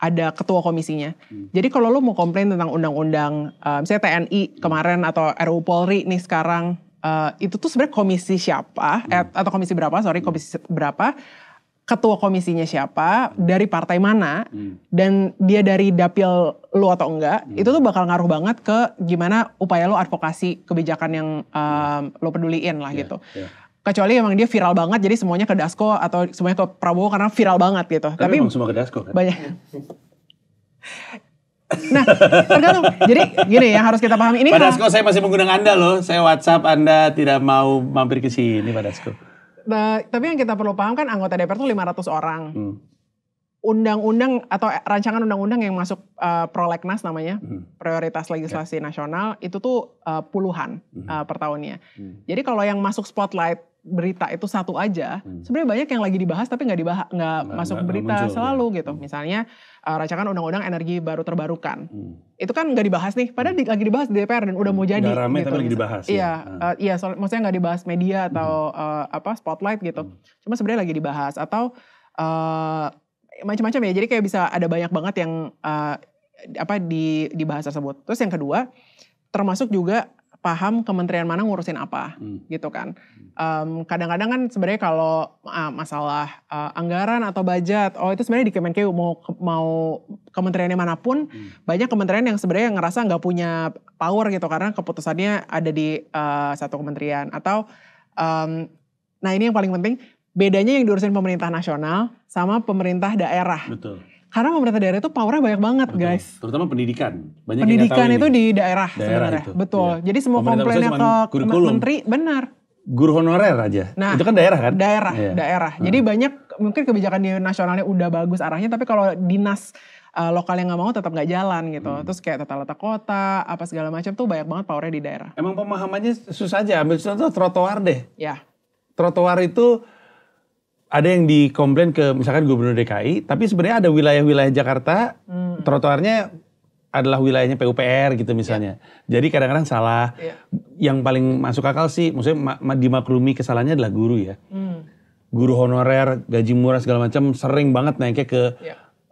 ada ketua komisinya. Jadi kalau lu mau komplain tentang undang-undang, misalnya TNI kemarin atau RUU Polri nih sekarang, itu tuh sebenarnya komisi siapa, atau komisi berapa, ketua komisinya siapa, dari partai mana, dan dia dari dapil lu atau enggak, itu tuh bakal ngaruh banget ke gimana upaya lu advokasi kebijakan yang lu peduliin lah gitu. Kecuali emang dia viral banget, jadi semuanya ke Dasko atau semuanya ke Prabowo karena viral banget gitu. Tapi emang semua ke Dasko kan? Banyak. Nah, tergantung. Jadi gini yang harus kita pahami ini. Pak Dasko, saya masih menggunakan Anda loh. Saya WhatsApp Anda tidak mau mampir ke sini, Pak Dasko. Tapi yang kita perlu paham kan anggota DPR tuh 500 orang. Undang-undang atau rancangan undang-undang yang masuk prolegnas namanya, prioritas legislasi nasional, itu tuh puluhan per tahunnya. Jadi kalau yang masuk spotlight berita itu satu aja, sebenarnya banyak yang lagi dibahas tapi nggak masuk berita muncul, selalu gitu. Misalnya rancangan undang-undang energi baru terbarukan, itu kan nggak dibahas nih, padahal lagi dibahas di DPR dan udah mau jadi. Udah rame gitu, tapi lagi dibahas. Iya, maksudnya nggak dibahas media atau spotlight gitu. Cuma sebenarnya lagi dibahas atau macam-macam ya. Jadi kayak bisa ada banyak banget yang dibahas tersebut. Terus yang kedua, termasuk juga paham kementerian mana ngurusin apa gitu kan. Kadang-kadang kan sebenarnya kalau masalah anggaran atau budget, itu sebenarnya di Kemenkeu mau kementeriannya manapun, banyak kementerian yang sebenarnya ngerasa nggak punya power gitu karena keputusannya ada di satu kementerian atau nah ini yang paling penting, bedanya yang diurusin pemerintah nasional sama pemerintah daerah. Betul. Karena pemerintah daerah itu powernya banyak banget, betul, guys. Terutama pendidikan. Banyak pendidikan yang itu di daerah sebenarnya. Itu. Betul. Iya. Jadi semua komplainnya ke menteri, benar. Guru honorer aja. Nah, itu kan daerah kan? Daerah. Jadi banyak mungkin kebijakan di nasionalnya udah bagus arahnya, tapi kalau dinas lokal yang nggak mau tetap nggak jalan gitu. Terus kayak tata letak kota, apa segala macam tuh banyak banget powernya di daerah. Emang pemahamannya susah aja. Ambil contoh trotoar deh. Ya. Trotoar itu ada yang dikomplain ke misalkan Gubernur DKI, tapi sebenarnya ada wilayah-wilayah Jakarta, trotoarnya adalah wilayahnya PUPR gitu misalnya. Jadi kadang-kadang salah. Yang paling masuk akal sih, maksudnya dimaklumi kesalahannya adalah guru ya. Guru honorer, gaji murah segala macam sering banget naiknya ke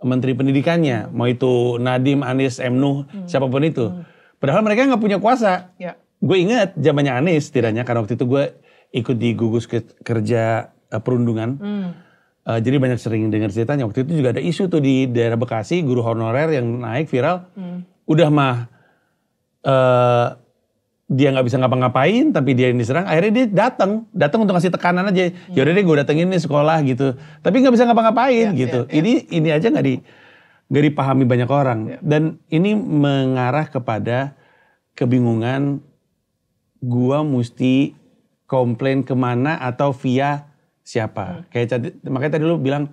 Menteri Pendidikannya. Mau itu Nadiem, Anies, Nuh, siapapun itu. Padahal mereka nggak punya kuasa. Gue ingat zamannya Anies setidaknya, karena waktu itu gue ikut di gugus kerja perundungan. Jadi banyak sering dengar ceritanya. Waktu itu juga ada isu tuh di daerah Bekasi, guru honorer yang naik viral. Udah mah dia nggak bisa ngapa-ngapain, tapi dia yang diserang. Akhirnya dia datang untuk ngasih tekanan aja. Yaudah deh gue datengin nih sekolah gitu. Tapi nggak bisa ngapa-ngapain gitu. Ini aja nggak dipahami banyak orang. Dan ini mengarah kepada kebingungan gua mesti komplain kemana atau via siapa. Makanya tadi lu bilang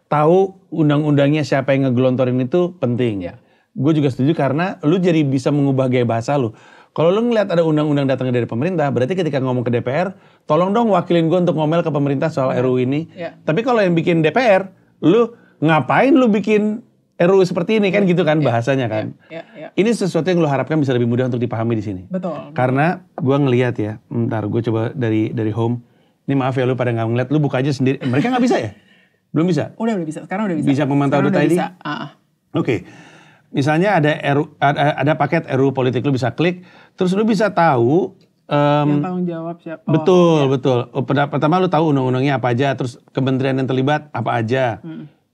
tahu undang-undangnya siapa yang ngegelontorin itu penting. Gue juga setuju karena lu jadi bisa mengubah gaya bahasa lu. Kalau lu ngeliat ada undang-undang datangnya dari pemerintah, berarti ketika ngomong ke DPR, tolong dong wakilin gue untuk ngomel ke pemerintah soal RUU ini. Tapi kalau yang bikin DPR, lu ngapain lu bikin RUU seperti ini kan gitu kan bahasanya kan. Ini sesuatu yang lu harapkan bisa lebih mudah untuk dipahami di sini. Betul. Karena gue ngeliat ya, ntar gue coba dari home. Ini maaf ya lu pada nggak ngeliat, lu buka aja sendiri. Mereka nggak bisa ya? Belum bisa? Udah bisa, sekarang udah bisa. Bisa memantau.id? Oke. Misalnya ada paket RUU politik, lu bisa klik, terus lu bisa tahu yang tanggung jawab siapa. Betul. Pertama lu tahu undang-undangnya apa aja, terus kementerian yang terlibat apa aja.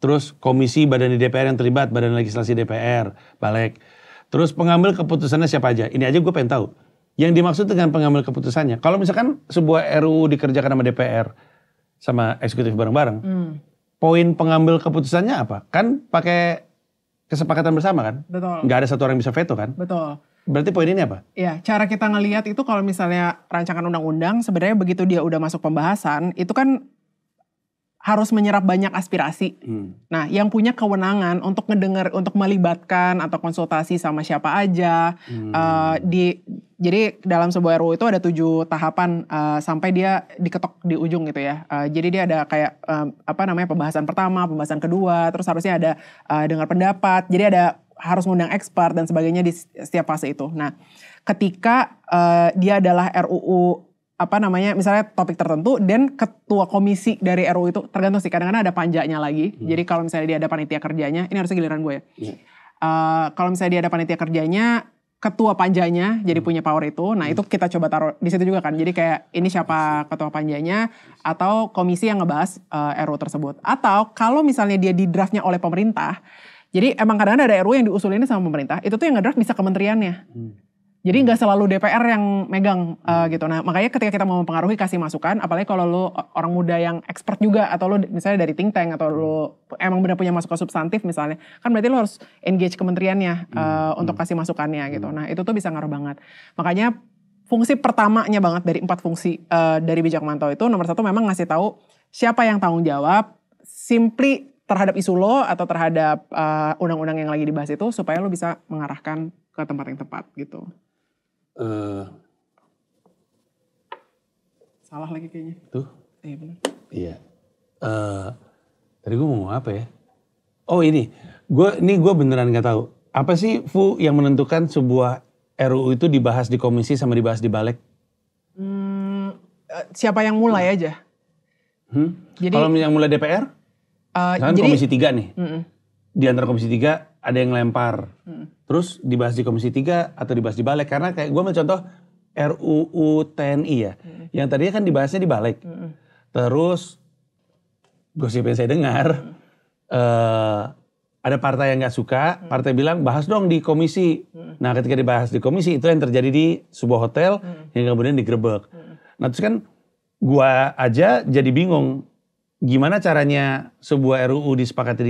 Terus komisi badan di DPR yang terlibat, badan legislasi DPR, Balek. Terus pengambil keputusannya siapa aja. Ini aja gue pengen tahu. Yang dimaksud dengan pengambil keputusannya, kalau misalkan sebuah RUU dikerjakan sama DPR, sama eksekutif bareng-bareng, poin pengambil keputusannya apa? Kan pakai kesepakatan bersama kan? Betul. Nggak ada satu orang yang bisa veto kan? Betul. Berarti poin ini apa? Iya, cara kita ngelihat itu kalau misalnya rancangan undang-undang, sebenarnya begitu dia udah masuk pembahasan, itu kan harus menyerap banyak aspirasi. Nah, yang punya kewenangan untuk ngedengar, untuk melibatkan atau konsultasi sama siapa aja. Jadi dalam sebuah RUU itu ada 7 tahapan sampai dia diketok di ujung gitu ya. Jadi dia ada kayak pembahasan pertama, pembahasan kedua, terus harusnya ada dengar pendapat. Jadi ada harus ngundang expert dan sebagainya di setiap fase itu. Nah, ketika dia adalah RUU misalnya topik tertentu dan ketua komisi dari RUU itu tergantung sih, kadang-kadang ada panjanya lagi. Jadi kalau misalnya dia ada panitia kerjanya, ini harusnya giliran gue ya. Kalau misalnya dia ada panitia kerjanya, ketua panjanya jadi punya power itu. Nah, itu kita coba taruh di situ juga kan. Jadi kayak ini siapa ketua panjanya atau komisi yang ngebahas RUU tersebut. Atau kalau misalnya dia di draftnya oleh pemerintah, jadi emang kadang-kadang ada RUU yang diusulin sama pemerintah, itu tuh yang ngedraft bisa kementeriannya. Jadi nggak selalu DPR yang megang gitu. Nah, makanya ketika kita mau mempengaruhi, kasih masukan, apalagi kalau lu orang muda yang expert juga, atau lu misalnya dari think tank, atau lu emang benar punya masukan substantif misalnya, kan berarti lu harus engage kementeriannya untuk kasih masukannya gitu. Nah, itu tuh bisa ngaruh banget. Makanya fungsi pertamanya banget dari 4 fungsi dari bijak mantau itu, nomor 1 memang ngasih tahu siapa yang tanggung jawab, simply terhadap isu lo atau terhadap undang-undang yang lagi dibahas itu, supaya lo bisa mengarahkan ke tempat yang tepat gitu. Salah lagi kayaknya. Tuh. Iya benar. Iya. Tadi gue mau ngomong apa ya? Oh ini. Gue beneran gak tahu. Apa sih Fu yang menentukan sebuah RUU itu dibahas di komisi sama dibahas di balik? Siapa yang mulai aja. Jadi kalau yang mulai DPR? Misalkan jadi, komisi 3 nih. Di antara komisi 3 ada yang lempar. Terus dibahas di komisi 3 atau dibahas di balik. Karena kayak gue ambil contoh RUU TNI ya. Yang tadinya kan dibahasnya di balik. Terus gosip yang saya dengar. Ada partai yang gak suka. Partai bilang bahas dong di komisi. Nah ketika dibahas di komisi itu yang terjadi di sebuah hotel. Yang kemudian digerebek. Nah terus kan gue aja jadi bingung. Gimana caranya sebuah RUU disepakati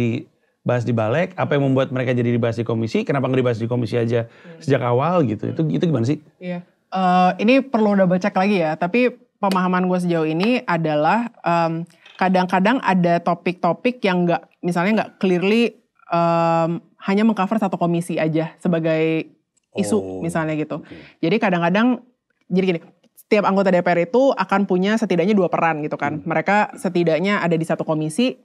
dibahas di balik, apa yang membuat mereka jadi dibahas di komisi, kenapa nggak dibahas di komisi aja sejak awal gitu, itu gimana sih? Iya, ini perlu udah baca lagi ya, tapi pemahaman gue sejauh ini adalah kadang-kadang ada topik-topik yang misalnya nggak clearly hanya mengcover satu komisi aja sebagai isu misalnya gitu. Jadi kadang-kadang, jadi gini, setiap anggota DPR itu akan punya setidaknya 2 peran gitu kan. Mereka setidaknya ada di satu komisi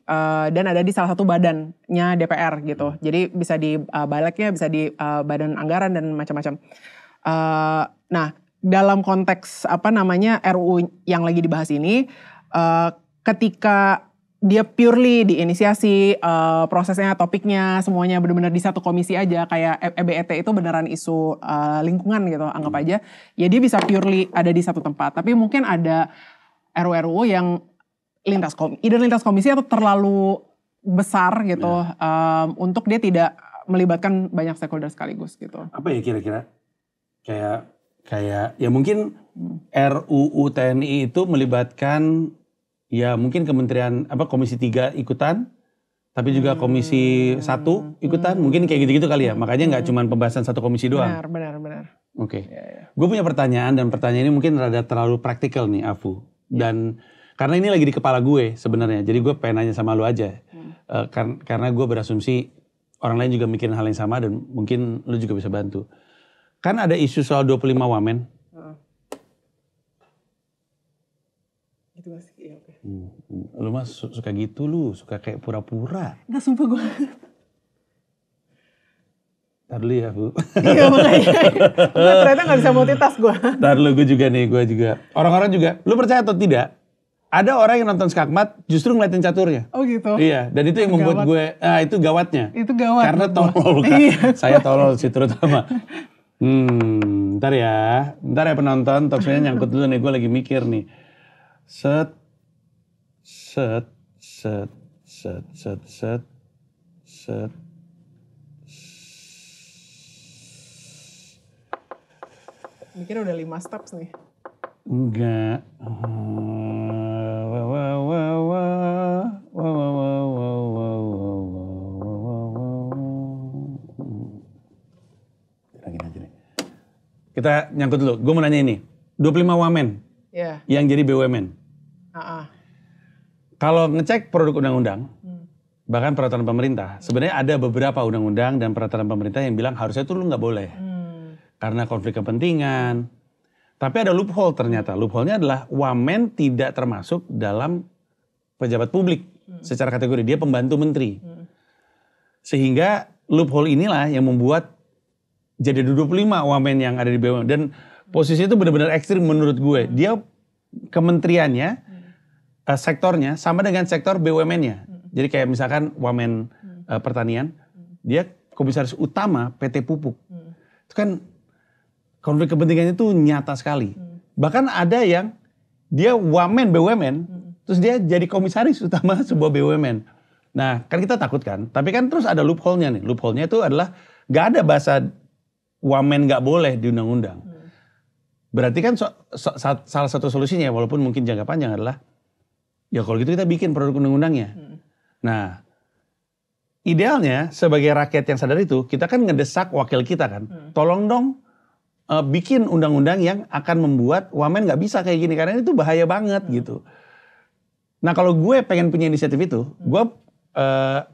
dan ada di salah satu badannya DPR gitu. Jadi bisa di baliknya, bisa di badan anggaran dan macam-macam. Nah, dalam konteks RUU yang lagi dibahas ini, ketika dia purely diinisiasi, prosesnya, topiknya, semuanya benar-benar di satu komisi aja, kayak EBET itu beneran isu lingkungan gitu, anggap aja. Ya dia bisa purely ada di satu tempat. Tapi mungkin ada RUU yang lintas komisi atau terlalu besar gitu, untuk dia tidak melibatkan banyak stakeholder sekaligus gitu. Apa ya kira-kira? Kayak ya mungkin RUU TNI itu melibatkan ya mungkin kementerian komisi 3 ikutan, tapi juga komisi 1 ikutan, mungkin kayak gitu-gitu kali ya. Makanya nggak cuma pembahasan satu komisi doang. Benar. Oke. Gue punya pertanyaan dan pertanyaan ini mungkin rada terlalu praktikal nih Afu. Dan karena ini lagi di kepala gue sebenarnya, jadi gue pengen nanya sama lu aja. Karena gue berasumsi orang lain juga mikirin hal yang sama dan mungkin lu juga bisa bantu. Kan ada isu soal 25 wamen. Gitu gak sih? Iya, oke. Lu mah suka gitu lu, suka kayak pura-pura. Nggak, sumpah gue. Ntar dulu ya Bu. Iya makanya. Ternyata gak bisa multitask gue. Ntar dulu gue juga. Orang-orang juga, lu percaya atau tidak? Ada orang yang nonton Skakmat justru ngeliatin caturnya. Oh gitu? Iya, dan itu yang membuat gue, itu gawatnya. Itu gawat. Karena tolol kan, saya tolol sih terutama. Ntar ya penonton, talkshow-nya nyangkut dulu nih, gue lagi mikir nih. Set. Mikirnya udah 5 steps nih. Enggak. Kita nyangkut dulu. Gue mau nanya ini. 25 wamen. Iya. Yang jadi BUMN. Kalau ngecek produk undang-undang, bahkan peraturan pemerintah, sebenarnya ada beberapa undang-undang dan peraturan pemerintah yang bilang harusnya tuh lu nggak boleh. Karena konflik kepentingan. Tapi ada loophole ternyata. Loophole-nya adalah wamen tidak termasuk dalam pejabat publik secara kategori. Dia pembantu menteri. Sehingga loophole inilah yang membuat jadi 25 wamen yang ada di BUMN. Dan posisi itu benar-benar ekstrim menurut gue. Dia kementeriannya, sektornya sama dengan sektor BUMN-nya. Jadi kayak misalkan wamen pertanian, dia komisaris utama PT Pupuk. Itu kan konflik kepentingannya itu nyata sekali. Bahkan ada yang dia wamen BUMN, terus dia jadi komisaris utama sebuah BUMN. Nah kan kita takut kan, tapi kan terus ada loophole-nya nih. Loophole-nya itu adalah gak ada bahasa wamen gak boleh di undang-undang. Berarti kan salah satu solusinya, walaupun mungkin jangka panjang adalah, ya kalau gitu kita bikin produk undang-undangnya. Nah, idealnya sebagai rakyat yang sadar itu, kita kan ngedesak wakil kita kan. Tolong dong bikin undang-undang yang akan membuat wamen gak bisa kayak gini. Karena itu bahaya banget gitu. Nah kalau gue pengen punya inisiatif itu, gue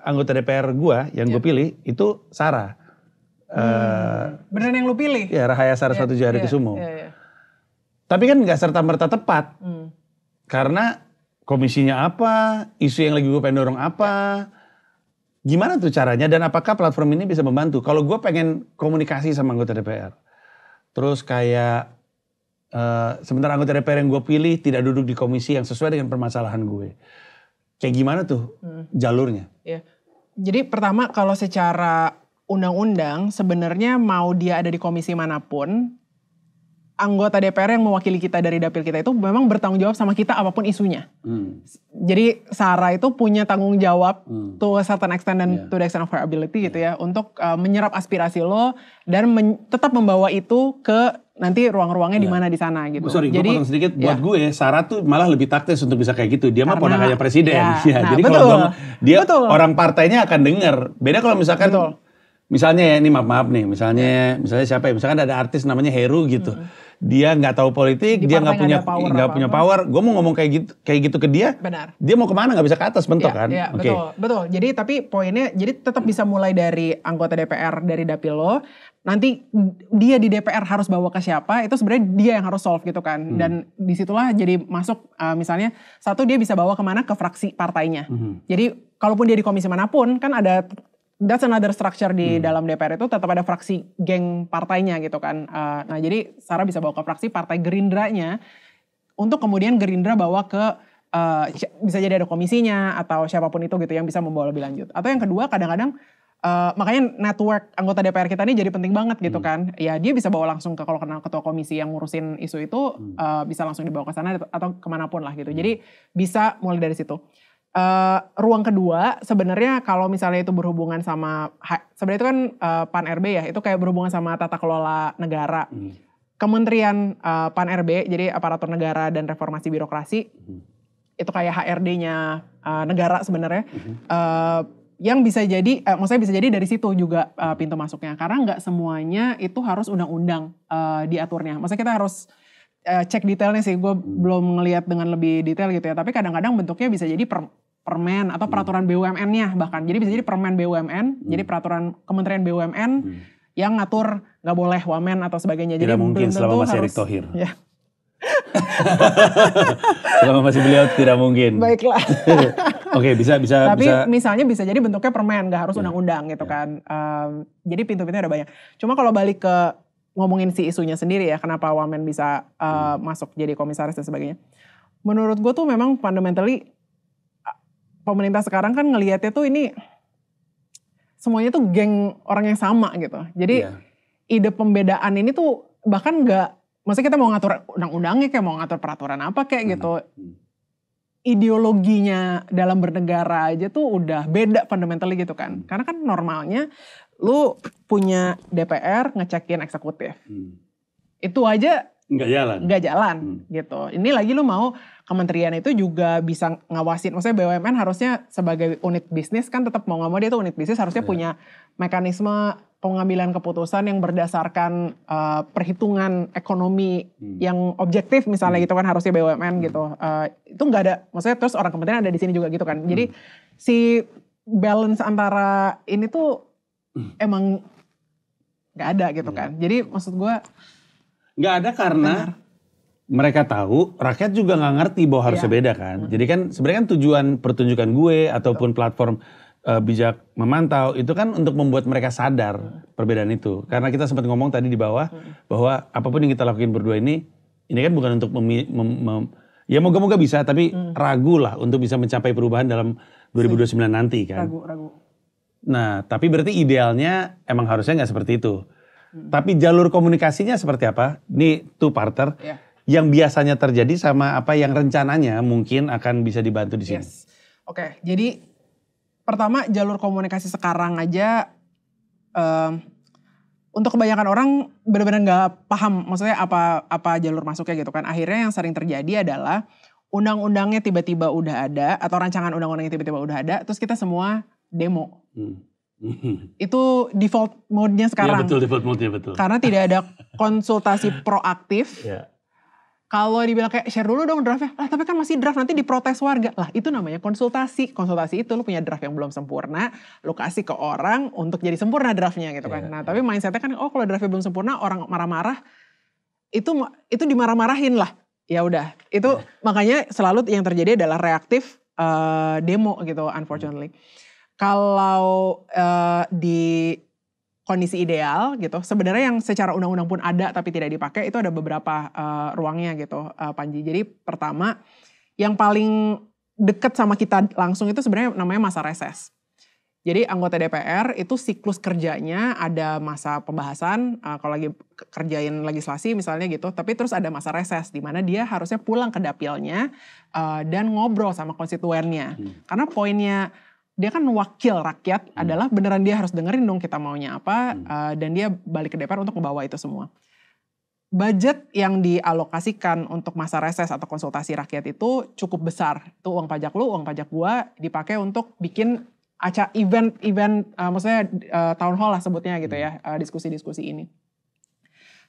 anggota DPR gue yang gue pilih itu Sarah. Beneran yang lu pilih? Ya, Rahaya Saraswati Djahadikusumo. Tapi kan gak serta-merta tepat. Karena komisinya apa, isu yang lagi gue pengen dorong apa, gimana tuh caranya dan apakah platform ini bisa membantu? Kalau gue pengen komunikasi sama anggota DPR, terus kayak sementara anggota DPR yang gue pilih tidak duduk di komisi yang sesuai dengan permasalahan gue, kayak gimana tuh jalurnya? Ya. Jadi pertama kalau secara undang-undang sebenarnya mau dia ada di komisi manapun, anggota DPR yang mewakili kita dari dapil kita itu memang bertanggung jawab sama kita apapun isunya. Jadi Sarah itu punya tanggung jawab to a certain extent dan to the extent of her ability gitu ya. Untuk menyerap aspirasi lo dan tetap membawa itu ke nanti ruang-ruangnya di mana di sana gitu. Sorry, gue potong sedikit. Buat gue, Sarah tuh malah lebih taktis untuk bisa kayak gitu. Dia mah ponakannya presiden. Nah, jadi kalau dia orang partainya akan dengar. Beda kalau misalkan, misalnya ya ini maaf nih, misalnya siapa ya? Misalkan ada artis namanya Heru gitu. Dia nggak tahu politik, dia nggak punya power. Gue mau ngomong kayak gitu ke dia. Benar. Dia mau kemana nggak bisa ke atas mentok kan? Iya, betul. Jadi tapi poinnya, jadi tetap bisa mulai dari anggota DPR dari dapil lo. Nanti dia di DPR harus bawa ke siapa? Itu sebenarnya dia yang harus solve gitu kan. Dan disitulah jadi masuk misalnya satu dia bisa bawa kemana ke fraksi partainya. Jadi kalaupun dia di komisi manapun kan ada that's another structure di dalam DPR itu tetap ada fraksi geng partainya gitu kan. Nah jadi Sarah bisa bawa ke fraksi partai Gerindranya untuk kemudian Gerindra bawa ke bisa jadi ada komisinya atau siapapun itu gitu yang bisa membawa lebih lanjut. Atau yang kedua kadang-kadang makanya network anggota DPR kita ini jadi penting banget gitu kan. Ya dia bisa bawa langsung ke kalau kenal ketua komisi yang ngurusin isu itu bisa langsung dibawa ke sana atau kemanapun lah gitu. Jadi bisa mulai dari situ. Ruang kedua sebenarnya kalau misalnya itu berhubungan sama sebenarnya itu kan Pan RB ya, itu kayak berhubungan sama tata kelola negara. Kementerian Pan RB jadi aparatur negara dan reformasi birokrasi itu kayak HRD-nya negara sebenarnya. Yang bisa jadi maksudnya bisa jadi dari situ juga pintu masuknya karena nggak semuanya itu harus undang-undang diaturnya. Maksudnya kita harus cek detailnya sih, gue belum ngelihat dengan lebih detail gitu ya. Tapi kadang-kadang bentuknya bisa jadi permen atau peraturan BUMN-nya bahkan. Jadi bisa jadi permen BUMN, jadi peraturan Kementerian BUMN yang ngatur nggak boleh wamen atau sebagainya. Tidak jadi mungkin selama masih Erick Thohir. Ya. Selama masih beliau tidak mungkin. Baiklah. Oke, bisa. Tapi misalnya bisa jadi bentuknya permen, nggak harus undang-undang gitu kan. Jadi pintu-pintunya ada banyak. Cuma kalau balik ke ngomongin si isunya sendiri ya, kenapa wamen bisa masuk jadi komisaris dan sebagainya. Menurut gue tuh memang fundamentally pemerintah sekarang kan ngelihatnya tuh ini semuanya tuh geng orang yang sama gitu. Jadi ide pembedaan ini tuh bahkan nggak, maksudnya kita mau ngatur undang-undangnya kayak mau ngatur peraturan apa kayak gitu. Ideologinya dalam bernegara aja tuh udah beda fundamentally gitu kan. Karena kan normalnya lu punya DPR ngecekin eksekutif. Itu aja nggak jalan gitu. Ini lagi lu mau kementerian itu juga bisa ngawasin, maksudnya BUMN harusnya sebagai unit bisnis kan tetap mau nggak mau dia tuh unit bisnis harusnya punya mekanisme pengambilan keputusan yang berdasarkan perhitungan ekonomi yang objektif misalnya gitu kan, harusnya BUMN gitu. Itu nggak ada, maksudnya terus orang kementerian ada di sini juga gitu kan. Jadi si balance antara ini tuh emang nggak ada gitu kan. Jadi maksud gue nggak ada karena mereka tahu, rakyat juga nggak ngerti bahwa harusnya beda kan. Jadi kan sebenarnya kan tujuan pertunjukan gue ataupun platform bijak memantau itu kan untuk membuat mereka sadar perbedaan itu. Karena kita sempat ngomong tadi di bawah bahwa apapun yang kita lakuin berdua ini kan bukan untuk ya moga-moga bisa, tapi ragu lah untuk bisa mencapai perubahan dalam 2029 nanti kan. Ragu. Nah, tapi berarti idealnya emang harusnya nggak seperti itu. Tapi jalur komunikasinya seperti apa? Ini two-parter. Yang biasanya terjadi sama apa yang rencananya mungkin akan bisa dibantu di sini. Oke, jadi pertama jalur komunikasi sekarang aja untuk kebanyakan orang benar-benar nggak paham maksudnya apa jalur masuknya gitu kan. Akhirnya yang sering terjadi adalah undang-undangnya tiba-tiba udah ada atau rancangan undang-undangnya tiba-tiba udah ada, terus kita semua demo. Itu default mode-nya sekarang. Ya betul, default mode-nya betul. Karena tidak ada konsultasi proaktif. Kalau dibilang kayak share dulu dong draftnya, tapi kan masih draft, nanti diprotes warga. Lah itu namanya konsultasi. Konsultasi itu lu punya draft yang belum sempurna, lu kasih ke orang untuk jadi sempurna draftnya gitu kan. Nah tapi mindsetnya kan, kalau draftnya belum sempurna orang marah-marah, itu dimarah-marahin lah. Ya udah, itu makanya selalu yang terjadi adalah reaktif demo gitu, unfortunately. Kalau di kondisi ideal gitu, sebenarnya yang secara undang-undang pun ada tapi tidak dipakai itu ada beberapa ruangnya gitu, Panji. Jadi pertama, yang paling dekat sama kita langsung itu sebenarnya namanya masa reses. Jadi anggota DPR itu siklus kerjanya ada masa pembahasan, kalau lagi kerjain legislasi misalnya gitu, tapi terus ada masa reses di mana dia harusnya pulang ke dapilnya dan ngobrol sama konstituennya. Karena poinnya dia kan wakil rakyat adalah beneran dia harus dengerin dong kita maunya apa, dan dia balik ke DPR untuk membawa itu semua. Budget yang dialokasikan untuk masa reses atau konsultasi rakyat itu cukup besar. Itu uang pajak lu, uang pajak gua dipakai untuk bikin event maksudnya town hall lah sebutnya gitu ya, diskusi-diskusi ini.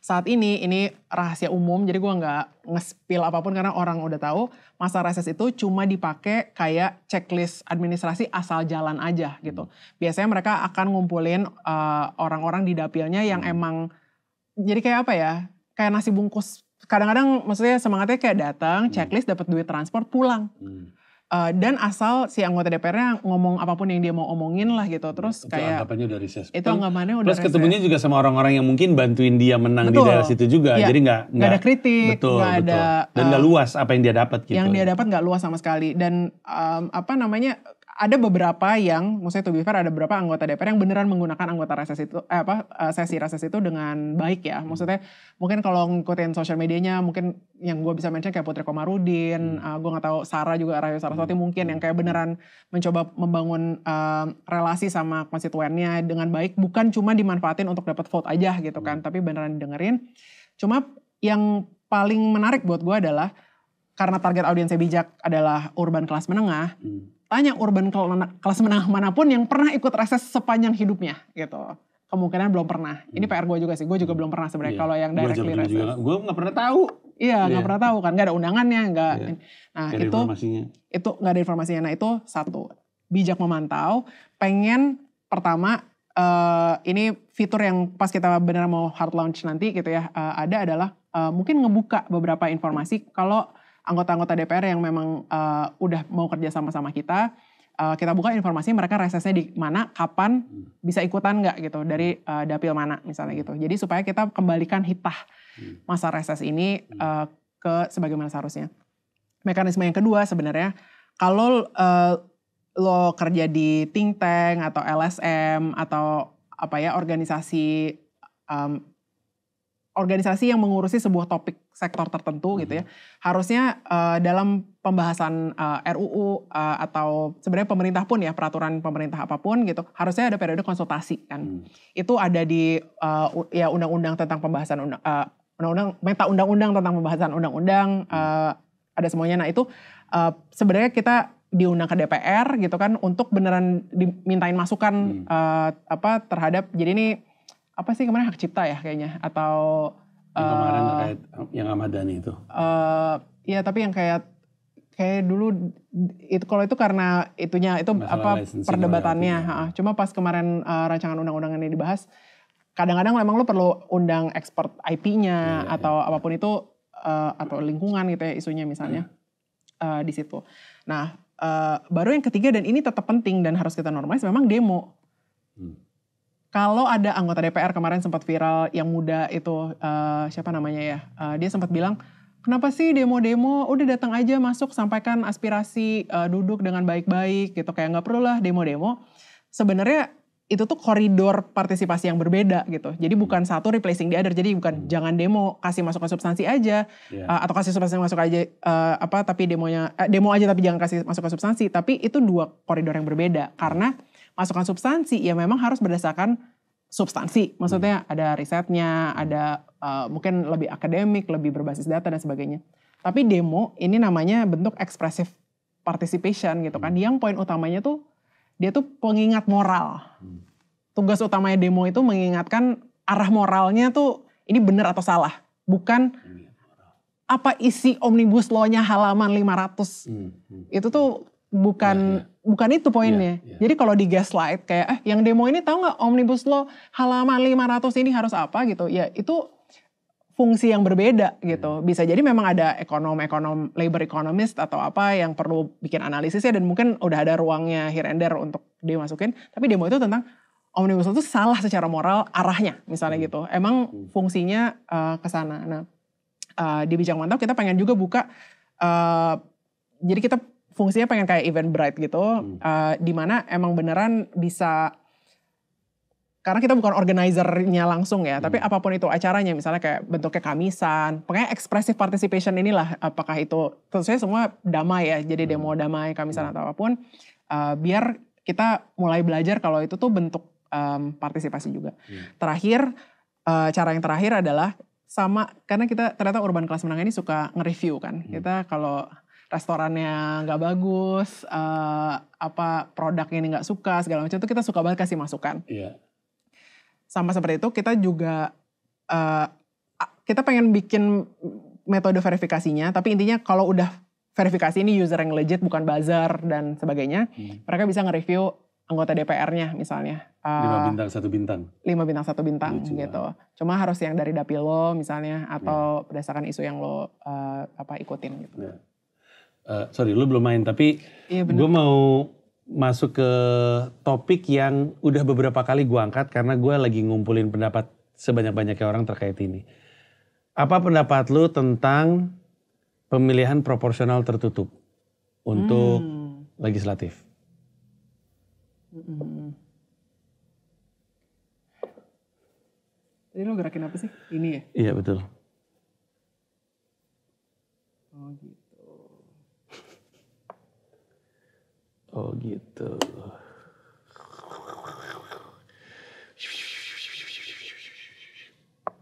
Saat ini rahasia umum, jadi gue nggak nge-spill apapun karena orang udah tahu masa reses itu cuma dipakai kayak checklist administrasi asal jalan aja gitu. Biasanya mereka akan ngumpulin orang-orang di dapilnya yang emang jadi kayak apa ya, kayak nasi bungkus. Kadang-kadang maksudnya semangatnya kayak datang, checklist, dapat duit transport, pulang. Dan asal si anggota DPR-nya ngomong apapun yang dia mau omongin lah gitu. Terus itu kayak anggapannya udah reses. Itu anggapannya udah reses. reses. Plus ketemunya juga sama orang-orang yang mungkin bantuin dia menang di daerah situ juga. Ya, jadi nggak ada kritik, nggak ada dan nggak luas apa yang dia dapat gitu. Yang dia dapat nggak luas sama sekali. Dan ada beberapa yang, maksudnya to be fair, ada beberapa anggota DPR yang beneran menggunakan anggota reses itu, sesi reses itu dengan baik ya. Maksudnya mungkin kalau ngikutin sosial medianya, mungkin yang gue bisa mention kayak Putri Komarudin, gue nggak tahu Sarah juga, Rahayu Saraswati mungkin yang kayak beneran mencoba membangun relasi sama konstituennya dengan baik, bukan cuma dimanfaatin untuk dapat vote aja gitu kan, tapi beneran dengerin. Cuma yang paling menarik buat gue adalah karena target audiensnya bijak adalah urban kelas menengah. Tanya urban kelas menengah manapun yang pernah ikut reses sepanjang hidupnya gitu. Kemungkinan belum pernah. Ini PR gue juga sih. Gue juga belum pernah sebenarnya kalau yang directly reses. Gue gak pernah tahu. Iya, gak pernah tahu kan. Gak ada undangannya. Nah itu gak ada informasinya. Nah itu satu. Bijak memantau. Pengen pertama, ini fitur yang pas kita benar mau hard launch nanti gitu ya. Ada adalah mungkin ngebuka beberapa informasi. Kalau anggota-anggota DPR yang memang udah mau kerja sama-sama kita buka informasi mereka resesnya di mana, kapan, bisa ikutan nggak gitu, dari dapil mana misalnya gitu. Jadi supaya kita kembalikan hitah masa reses ini ke sebagaimana seharusnya. Mekanisme yang kedua sebenarnya, kalau lo kerja di think tank atau LSM atau organisasi yang mengurusi sebuah topik sektor tertentu gitu ya, harusnya dalam pembahasan RUU atau sebenarnya pemerintah pun ya, peraturan pemerintah apapun gitu, harusnya ada periode konsultasi kan. Itu ada di undang-undang tentang pembahasan meta undang-undang tentang pembahasan undang-undang, ada semuanya. Nah itu sebenarnya kita diundang ke DPR gitu kan untuk beneran dimintain masukan terhadap, jadi ini apa sih kemarin hak cipta ya kayaknya, atau yang kemarin terkait yang Ahmad Dhani itu. Iya tapi yang kayak dulu itu, kalau itu karena itunya itu masalah perdebatannya. Cuma pas kemarin rancangan undang-undang ini dibahas, kadang-kadang memang lu perlu undang expert IP-nya atau apapun itu, atau lingkungan gitu ya isunya misalnya di situ. Nah baru yang ketiga, dan ini tetap penting dan harus kita normalize, memang demo. Kalau ada anggota DPR kemarin sempat viral yang muda itu, siapa namanya ya, dia sempat bilang, kenapa sih demo-demo, udah datang aja masuk sampaikan aspirasi, duduk dengan baik-baik gitu, kayak nggak perlu lah demo-demo. Sebenarnya itu tuh koridor partisipasi yang berbeda gitu. Jadi bukan satu replacing the other. Jadi bukan jangan demo, kasih masukan substansi aja, atau kasih substansi masuk aja, tapi demo aja tapi jangan kasih masukan substansi. Tapi itu dua koridor yang berbeda, karena masukan substansi ya memang harus berdasarkan substansi. Maksudnya ada risetnya, ada mungkin lebih akademik, lebih berbasis data dan sebagainya. Tapi demo ini namanya bentuk expressive participation gitu kan. Yang poin utamanya tuh dia tuh pengingat moral. Tugas utamanya demo itu mengingatkan arah moralnya tuh ini benar atau salah. Bukan apa isi omnibus law-nya halaman 500. Itu tuh bukan itu poinnya. Jadi kalau di gaslight kayak yang demo ini tahu nggak omnibus law halaman 500 ini harus apa gitu. Ya itu fungsi yang berbeda gitu. Bisa jadi memang ada labor economist atau apa yang perlu bikin analisisnya, dan mungkin udah ada ruangnya here and there untuk dimasukin. Tapi demo itu tentang omnibus law itu salah secara moral arahnya misalnya gitu. Emang fungsinya ke sana. Nah, di Bincang Mantap kita pengen juga buka, jadi kita fungsinya pengen kayak Eventbrite gitu, di mana emang beneran bisa, karena kita bukan organizer-nya langsung ya, tapi apapun itu acaranya, misalnya kayak bentuknya kamisan, pokoknya expressive participation inilah, apakah itu, tentu saja semua damai ya, jadi demo damai, kamisan atau apapun, biar kita mulai belajar kalau itu tuh bentuk partisipasi juga. Terakhir, cara yang terakhir adalah sama, karena kita ternyata Urban Kelas Menang ini suka nge-review kan, kita kalau restorannya nggak bagus, produknya ini nggak suka, segala macam itu kita suka banget kasih masukan. Sama seperti itu kita juga kita pengen bikin metode verifikasinya, tapi intinya kalau udah verifikasi ini user yang legit bukan buzzer dan sebagainya, mereka bisa nge-review anggota DPR-nya misalnya. 5 bintang 1 bintang. 5 bintang 1 bintang gitu. Cuma harus yang dari dapil lo misalnya, atau berdasarkan isu yang lo ikutin gitu. Sorry, lu belum main, tapi gue mau masuk ke topik yang udah beberapa kali gue angkat karena gue lagi ngumpulin pendapat sebanyak-banyaknya orang terkait ini. Apa pendapat lu tentang pemilihan proporsional tertutup untuk legislatif? Jadi lo gerakin apa sih? Ini ya? Iya betul. Oh gitu. Oh gitu.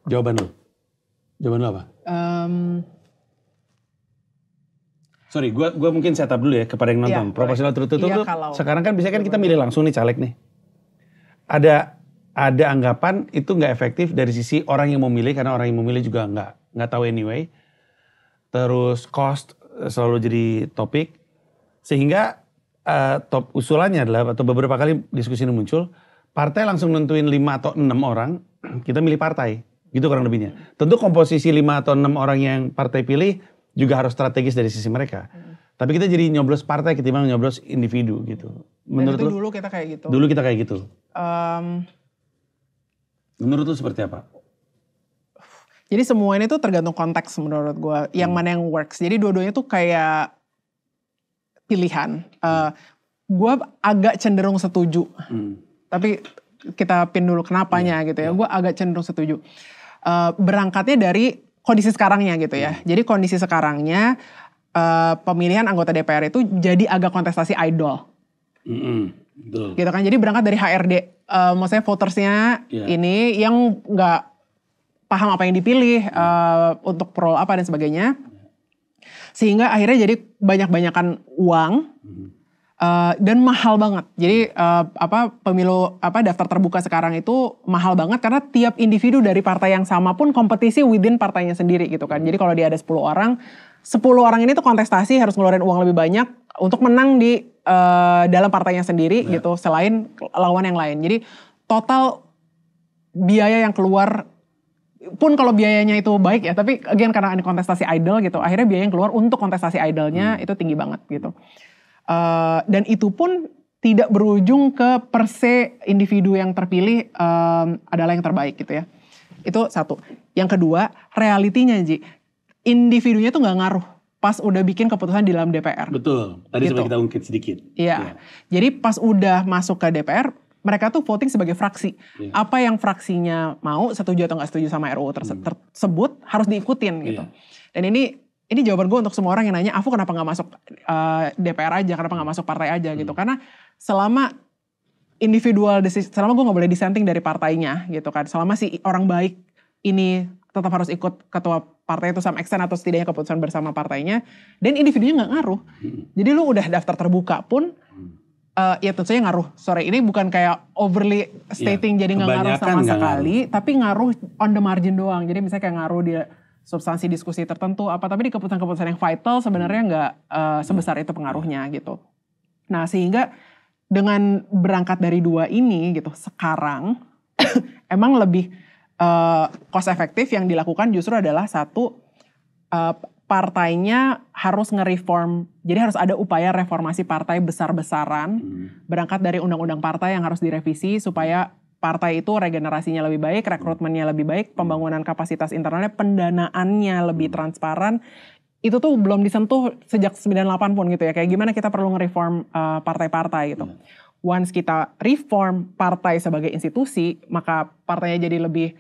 Jawaban lu apa? Sorry, gue mungkin setup dulu ya kepada yang nonton. Proporsional tertutup tuh sekarang kan bisa kan kita milih langsung nih caleg nih. Ada anggapan itu nggak efektif dari sisi orang yang mau milih, karena orang yang mau milih juga nggak tahu anyway. Terus cost selalu jadi topik, sehingga top usulannya adalah, atau beberapa kali diskusi ini muncul, partai langsung nentuin 5 atau 6 orang, kita milih partai, gitu kurang lebihnya. Tentu komposisi 5 atau 6 orang yang partai pilih juga harus strategis dari sisi mereka. Tapi kita jadi nyoblos partai ketimbang nyoblos individu gitu. Menurut lu? Dulu kita kayak gitu. Dulu kita kayak gitu. Menurut lu seperti apa? Jadi semua ini tuh tergantung konteks menurut gue, yang mana yang works. Jadi dua-duanya tuh kayak pilihan. Gue agak cenderung setuju. Tapi kita pin dulu kenapanya gitu ya. Gue agak cenderung setuju. Berangkatnya dari kondisi sekarangnya gitu ya. Jadi kondisi sekarangnya pemilihan anggota DPR itu jadi agak kontestasi idol. Betul. Gitu kan. Jadi berangkat dari HRD. Maksudnya votersnya ini yang nggak paham apa yang dipilih, untuk role apa dan sebagainya. Sehingga akhirnya jadi banyak-banyakan uang dan mahal banget. Jadi pemilu daftar terbuka sekarang itu mahal banget karena tiap individu dari partai yang sama pun kompetisi within partainya sendiri gitu kan. Jadi kalau dia ada 10 orang ini tuh kontestasi harus ngeluarin uang lebih banyak untuk menang di dalam partainya sendiri gitu, selain lawan yang lain. Jadi total biaya yang keluar pun kalau biayanya itu baik ya, tapi again karena ini kontestasi idol gitu, akhirnya biaya yang keluar untuk kontestasi idolnya itu tinggi banget gitu. Dan itu pun tidak berujung ke per se individu yang terpilih adalah yang terbaik gitu ya. Itu satu. Yang kedua, realitinya Ji, individunya tuh gak ngaruh pas udah bikin keputusan di dalam DPR. Betul, tadi gitu. sempat kita ungkit sedikit. Iya, jadi pas udah masuk ke DPR, mereka tuh voting sebagai fraksi. Apa yang fraksinya mau, setuju atau gak setuju sama RUU tersebut harus diikutin gitu. Dan ini jawaban gue untuk semua orang yang nanya, Afu kenapa gak masuk DPR aja, kenapa gak masuk partai aja gitu. Karena selama selama gue gak boleh dissenting dari partainya gitu kan. Selama si orang baik ini tetap harus ikut ketua partai itu sama extent atau setidaknya keputusan bersama partainya. Dan individunya gak ngaruh. Jadi lu udah daftar terbuka pun, ya tentu saja ngaruh. Sorry, ini bukan kayak overly stating jadi gak ngaruh sama sekali. Tapi ngaruh on the margin doang. Jadi misalnya kayak ngaruh di substansi diskusi tertentu tapi di keputusan-keputusan yang vital sebenarnya nggak sebesar itu pengaruhnya gitu. Nah sehingga dengan berangkat dari dua ini gitu, sekarang emang lebih cost efektif yang dilakukan justru adalah satu, partainya harus nge-reform. Jadi harus ada upaya reformasi partai besar-besaran, berangkat dari undang-undang partai yang harus direvisi supaya partai itu regenerasinya lebih baik, rekrutmennya lebih baik, pembangunan kapasitas internalnya, pendanaannya lebih transparan. Itu tuh belum disentuh sejak 98 pun gitu ya. Kayak gimana kita perlu nge-reform partai-partai gitu. Once kita reform partai sebagai institusi, maka partainya jadi lebih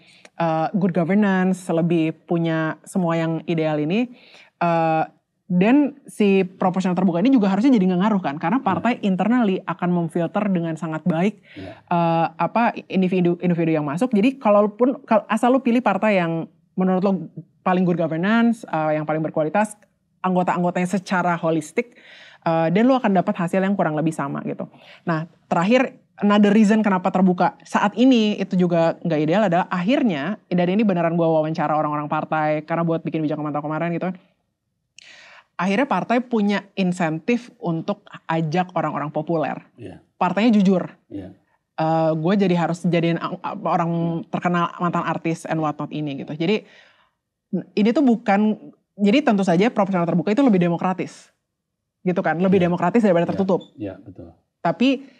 good governance, lebih punya semua yang ideal ini. Dan si proporsional terbuka ini juga harusnya jadi nggak ngaruh kan, karena partai internally akan memfilter dengan sangat baik individu yang masuk. Jadi kalaupun asal lu pilih partai yang menurut lo paling good governance, yang paling berkualitas, anggota-anggotanya secara holistik, dan lu akan dapat hasil yang kurang lebih sama gitu. Nah terakhir, another reason kenapa terbuka saat ini itu juga nggak ideal adalah akhirnya, dan ini beneran gue wawancara orang-orang partai karena buat bikin bijak pemantau kemarin gitu. Akhirnya partai punya insentif untuk ajak orang-orang populer. Partainya jujur. Gue jadi harus jadiin orang terkenal, mantan artis and whatnot ini gitu. Jadi ini tuh bukan, jadi tentu saja proporsional terbuka itu lebih demokratis. Gitu kan, lebih demokratis daripada tertutup. Betul. Tapi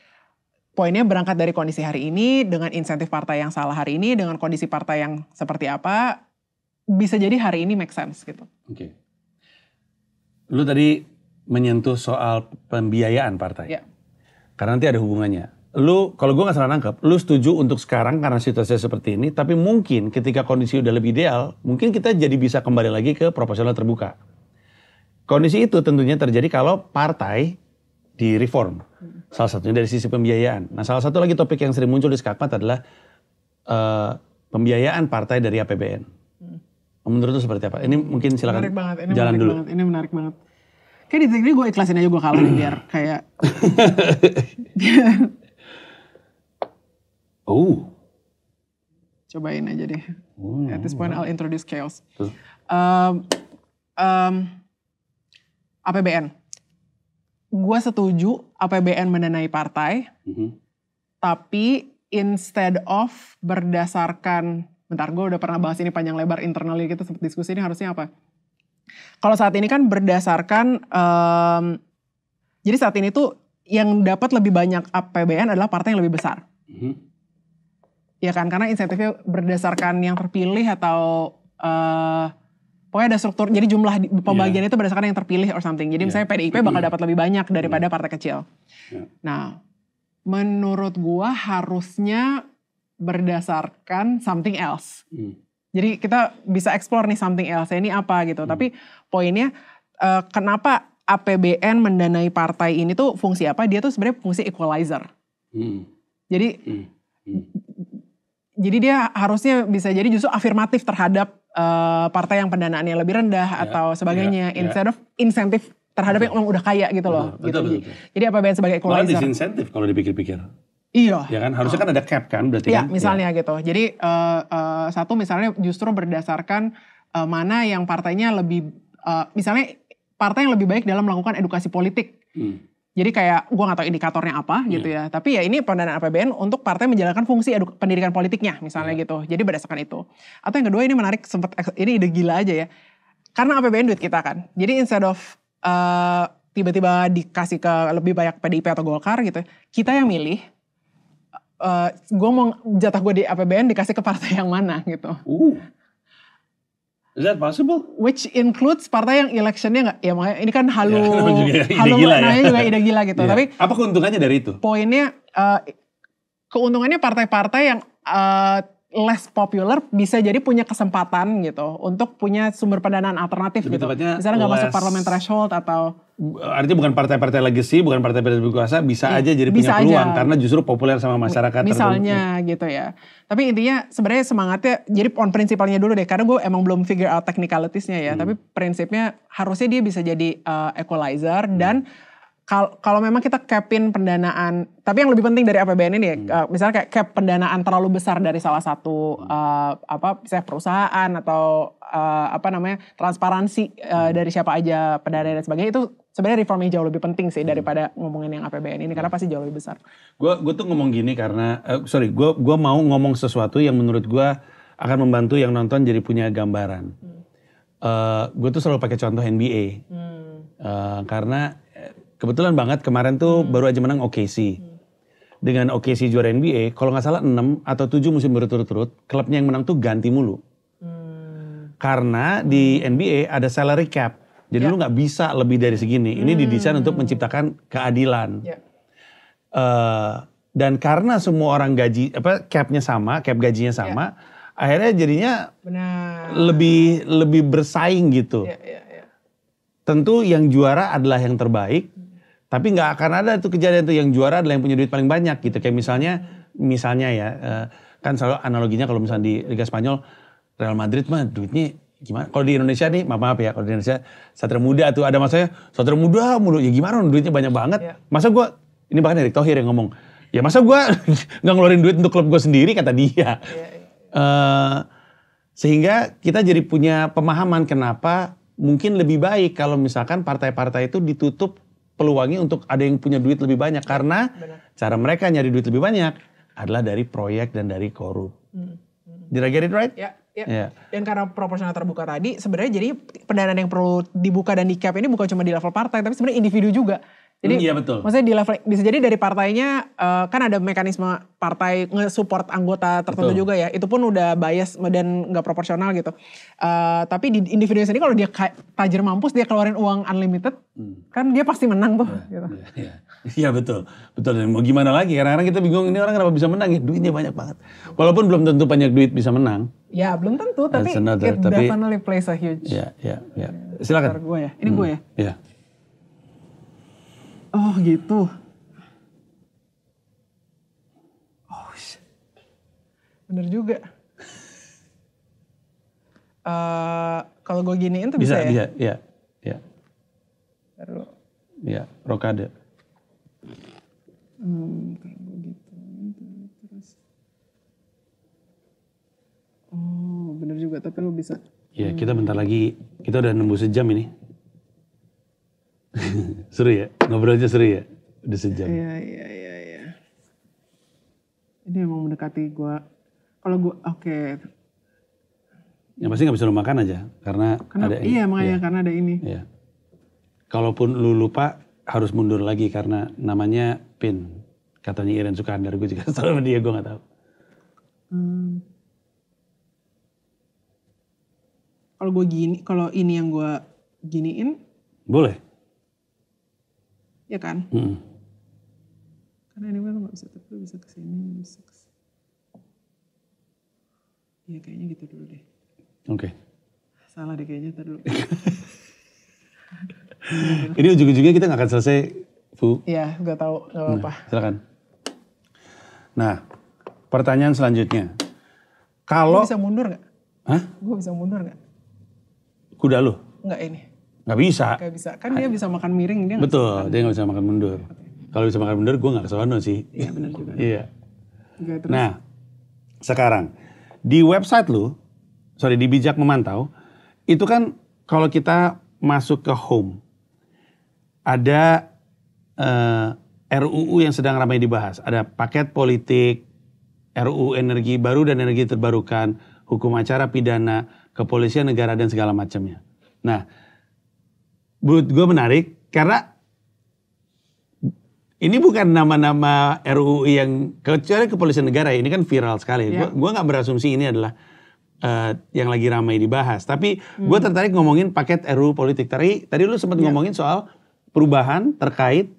poinnya berangkat dari kondisi hari ini, dengan insentif partai yang salah hari ini, dengan kondisi partai yang seperti apa, bisa jadi hari ini make sense gitu. Oke. Lu tadi menyentuh soal pembiayaan partai. Karena nanti ada hubungannya. Lu, kalau gue gak salah nangkep, lu setuju untuk sekarang karena situasinya seperti ini, tapi mungkin ketika kondisi udah lebih ideal, mungkin kita jadi bisa kembali lagi ke proporsional terbuka. Kondisi itu tentunya terjadi kalau partai direform. Salah satunya dari sisi pembiayaan. Nah salah satu lagi topik yang sering muncul di Skakmat adalah pembiayaan partai dari APBN. Menurut lu seperti apa? Ini mungkin silakan menarik banget, ini jalan menarik dulu. Banget, ini menarik banget. Kayak di sini gue ikhlasin aja gue kalah nih biar kayak. Cobain aja deh. At this point I'll introduce chaos. APBN. Gue setuju APBN mendanai partai, tapi instead of berdasarkan, bentar gue udah pernah bahas ini panjang lebar internally gitu, sempat diskusi ini harusnya apa. Kalau saat ini kan berdasarkan, jadi saat ini tuh yang dapat lebih banyak APBN adalah partai yang lebih besar. Ya kan, karena insentifnya berdasarkan yang terpilih atau pokoknya ada struktur, jadi jumlah pembagian itu berdasarkan yang terpilih or something. Jadi misalnya PDIP bakal dapat lebih banyak daripada partai kecil. Nah, menurut gua harusnya berdasarkan something else. Jadi kita bisa explore nih something else, ini apa gitu. Tapi poinnya kenapa APBN mendanai partai ini tuh fungsi apa? Dia tuh sebenarnya fungsi equalizer. Jadi Jadi dia harusnya bisa jadi justru afirmatif terhadap partai yang pendanaannya lebih rendah atau sebagainya, instead of insentif terhadap yang orang udah kaya gitu loh. Betul. Jadi APBN sebagai equalizer. Malah disinsentif kalau dipikir-pikir. Iya. Ya kan, harusnya kan ada cap kan berarti Iya, kan? misalnya gitu. Jadi satu misalnya justru berdasarkan mana yang partainya lebih, misalnya partai yang lebih baik dalam melakukan edukasi politik. Jadi kayak gue gak tahu indikatornya apa gitu ya. Tapi ya ini pendanaan APBN untuk partai menjalankan fungsi pendidikan politiknya misalnya gitu. Jadi berdasarkan itu. Atau yang kedua ini menarik, ini ide gila aja ya. Karena APBN duit kita kan. Jadi instead of tiba-tiba dikasih ke lebih banyak PDIP atau Golkar gitu. Kita yang milih. Gue mau jatah gue di APBN dikasih ke partai yang mana gitu. Is that possible? Which includes partai yang electionnya nggak, ya makanya ini kan halu namanya juga ide gila gitu. Tapi apa keuntungannya dari itu? Poinnya, keuntungannya partai-partai yang less popular bisa jadi punya kesempatan gitu untuk punya sumber pendanaan alternatif gitu. Misalnya nggak masuk parliament threshold atau artinya bukan partai-partai legacy, bukan partai-partai berkuasa, bisa aja jadi punya peluang karena justru populer sama masyarakat. Misalnya gitu ya. Tapi intinya sebenarnya semangatnya, jadi on prinsipalnya dulu deh, karena gue emang belum figure out technicalitiesnya ya. Tapi prinsipnya harusnya dia bisa jadi equalizer dan kalau memang kita capin pendanaan, tapi yang lebih penting dari APBN ini ya, misalnya kayak cap pendanaan terlalu besar dari salah satu misalnya perusahaan atau transparansi dari siapa aja pendanaan dan sebagainya, itu sebenarnya reformnya jauh lebih penting sih daripada ngomongin yang APBN ini karena pasti jauh lebih besar. Gue tuh ngomong gini karena gue mau ngomong sesuatu yang menurut gue akan membantu yang nonton jadi punya gambaran. Gue tuh selalu pakai contoh NBA karena kebetulan banget kemarin tuh baru aja menang OKC. Dengan OKC juara NBA, kalau nggak salah 6 atau 7 musim berturut-turut, klubnya yang menang tuh ganti mulu. Karena di NBA ada salary cap. Jadi lu nggak bisa lebih dari segini. Ini didesain untuk menciptakan keadilan. Dan karena semua orang capnya sama, cap gajinya sama, akhirnya jadinya lebih bersaing gitu. Tentu yang juara adalah yang terbaik. Tapi nggak akan ada tuh kejadian tuh yang juara adalah yang punya duit paling banyak gitu. Kayak misalnya ya, kan selalu analoginya kalau misalnya di Liga Spanyol, Real Madrid mah duitnya gimana? Kalau di Indonesia nih, maaf ya, kalau di Indonesia Satria Muda tuh ada masanya Satria Muda mulu, ya gimana duitnya banyak banget. Masa gue, ini bahkan Erick Thohir yang ngomong, ya masa gue nggak ngeluarin duit untuk klub gue sendiri, kata dia. Sehingga kita jadi punya pemahaman kenapa mungkin lebih baik kalau misalkan partai-partai itu ditutup peluangnya untuk ada yang punya duit lebih banyak. Karena cara mereka nyari duit lebih banyak adalah dari proyek dan dari korup. Did I get it right? Ya. Dan karena proporsional terbuka tadi, sebenarnya jadi pendanaan yang perlu dibuka dan di cap ini bukan cuma di level partai, tapi sebenarnya individu juga. Jadi iya betul. Maksudnya di level, bisa jadi dari partainya, kan ada mekanisme partai nge-support anggota tertentu juga ya. Itu pun udah bias dan gak proporsional gitu. Tapi di individu sendiri kalau dia tajir mampus, dia keluarin uang unlimited, kan dia pasti menang tuh. Iya betul. Dan mau gimana lagi, kadang-kadang kita bingung ini orang kenapa bisa menang ya, duitnya banyak banget. Walaupun belum tentu banyak duit bisa menang. Ya belum tentu, tapi it definitely plays a huge. Ya. Silakan. Gue ya, ini gue ya. Iya. Oh gitu. Bener juga. Kalau gue giniin tuh bisa ya? Iya. Taruh. Iya, rokade. Kalau gue gitu. Terus. Oh bener juga, tapi lo bisa. Iya, kita bentar lagi, kita udah nembus sejam ini. Seru ya? Ngobrolnya seru ya? Udah sejam. Iya. Ini emang mendekati gue. Kalau gue, oke. Yang pasti gak bisa lu makan aja. Karena ada ini. Iya makanya karena ada ini. Iya. Kalaupun lu lupa, harus mundur lagi karena namanya PIN. Katanya Iren Sukandar, gue juga selalu sama dia, gue gak tahu. Kalau gue gini, kalau ini yang gue giniin. Boleh. Ya kan? Karena ini gue gak bisa, tapi lu bisa kesini, bisa kesini. Iya kayaknya gitu dulu deh. Oke. Salah deh kayaknya, ntar dulu. Ini ujung-ujungnya kita gak akan selesai, Fu. Iya, gak tahu, gak apa-apa. Silakan. Nah, pertanyaan selanjutnya. Kalau Gue bisa mundur nggak? Hah? Gue bisa mundur nggak? Kuda lu? Nggak ini. Nggak bisa. Nggak bisa. Kan dia bisa makan miring, dia nggak bisa Betul, makan. dia nggak bisa makan mundur. Kalau bisa makan mundur, gue nggak kesono sih. Iya benar juga. Iya. Oke, terus? Nah, sekarang di website lu, di Bijak Memantau, itu kan kalau kita masuk ke home, ada RUU yang sedang ramai dibahas. Ada paket politik, RUU energi baru dan energi terbarukan, hukum acara pidana, kepolisian negara dan segala macamnya. Nah, menurut gue menarik karena ini bukan nama-nama RUU yang kecuali kepolisian negara, ini kan viral sekali. Yeah. Gue nggak berasumsi ini adalah yang lagi ramai dibahas. Tapi gue tertarik ngomongin paket RUU politik. Tadi lu sempat ngomongin soal perubahan terkait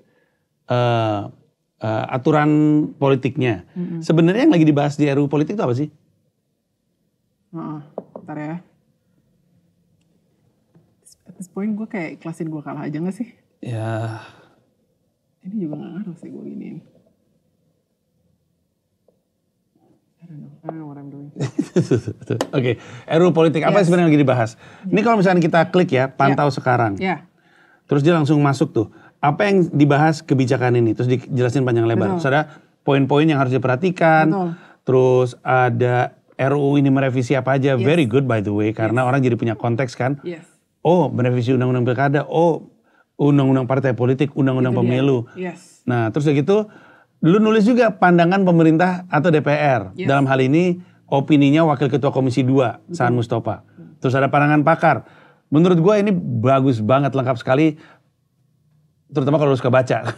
aturan politiknya. Sebenarnya yang lagi dibahas di RUU politik itu apa sih? Bentar ya. At this point gue kayak ikhlasin gue kalah aja gak sih? Ya. Ini juga gak ngaruh sih gue giniin. I don't know what I'm doing. Oke, RUU politik apa sebenarnya yang lagi dibahas? Ini kalau misalnya kita klik ya, pantau sekarang. Ya. Terus dia langsung masuk tuh. Apa yang dibahas kebijakan ini? Terus dijelasin panjang lebar. Terus ada poin-poin yang harus diperhatikan. Betul. Terus ada RUU ini merevisi apa aja. Very good by the way. Karena orang jadi punya konteks kan. Yes. Oh, merevisi undang-undang pilkada. Oh, undang-undang partai politik, undang-undang pemilu. Yes. Nah, terus udah gitu, lu nulis juga pandangan pemerintah atau DPR. Yes. Dalam hal ini, opininya Wakil Ketua Komisi 2, Saan Mustafa. Terus ada pandangan pakar. Menurut gue ini bagus banget, lengkap sekali. Terutama kalau lu suka baca.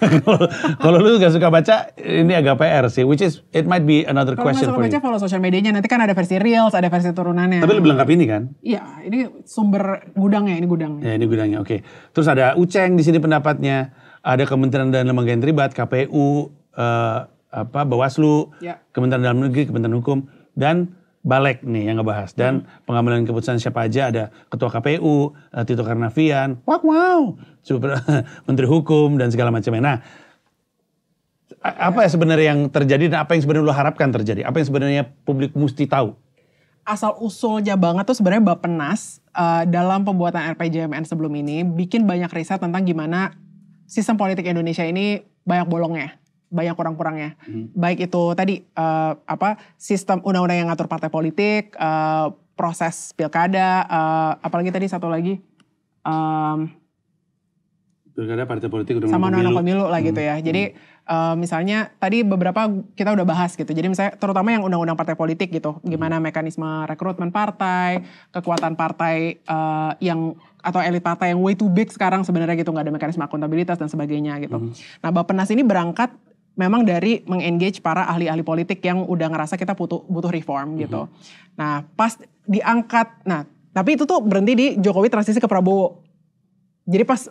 Kalau lu gak suka baca, ini agak PR sih. Which is, it might be another question for you. Kalau gak suka baca, follow sosial medianya. Nanti kan ada versi Reels, ada versi turunannya. Tapi lebih lengkap ini kan? Iya, ini sumber gudangnya, ini gudangnya. Ya, ini gudangnya, oke. Terus ada Uceng di sini pendapatnya. Ada Kementerian dan Lembaga yang terlibat, KPU, Bawaslu, Kementerian Dalam Negeri, Kementerian Hukum, dan Balek nih yang ngebahas. Dan pengambilan keputusan siapa aja, ada Ketua KPU, Tito Karnavian, Menteri Hukum, dan segala macamnya. Nah, apa ya sebenarnya yang terjadi dan apa yang sebenarnya lo harapkan terjadi? Apa yang sebenarnya publik mesti tahu? Asal usulnya banget tuh sebenarnya Bappenas dalam pembuatan RPJMN sebelum ini bikin banyak riset tentang gimana sistem politik Indonesia ini banyak bolongnya, banyak kurang-kurangnya. Baik itu tadi sistem undang-undang yang ngatur partai politik, proses pilkada, apalagi tadi satu lagi Pilkada, partai politik, sama undang-undang pemilu lah gitu ya. Jadi misalnya tadi beberapa kita udah bahas gitu. Jadi misalnya terutama yang undang-undang partai politik gitu, gimana mekanisme rekrutmen partai, kekuatan partai yang atau elit partai yang way too big sekarang sebenarnya gitu, nggak ada mekanisme akuntabilitas dan sebagainya gitu. Nah, Bappenas ini berangkat memang dari mengengage para ahli-ahli politik yang udah ngerasa kita butuh reform gitu. Nah, pas diangkat, nah tapi itu tuh berhenti di Jokowi transisi ke Prabowo. Jadi pas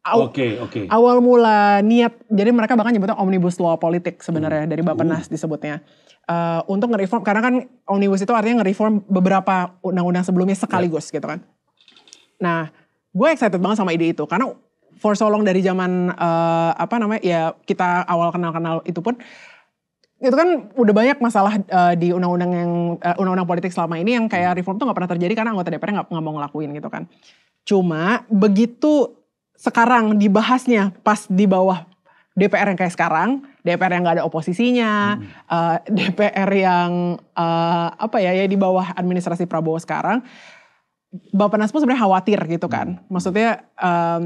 awal mula niat, jadi mereka bahkan nyebutnya omnibus law politik sebenarnya dari Bappenas disebutnya. Untuk nge-reform, karena kan omnibus itu artinya nge-reform beberapa undang-undang sebelumnya sekaligus gitu kan. Nah, gue excited banget sama ide itu, karena for so long dari zaman kita awal kenal-kenal itu pun, itu kan udah banyak masalah di undang-undang yang undang-undang politik selama ini yang kayak reform tuh nggak pernah terjadi karena anggota DPR nggak mau ngelakuin gitu kan. Cuma begitu sekarang dibahasnya pas di bawah DPR yang kayak sekarang, DPR yang nggak ada oposisinya, DPR yang di bawah administrasi Prabowo sekarang, Bappenas pun sebenarnya khawatir gitu kan. Maksudnya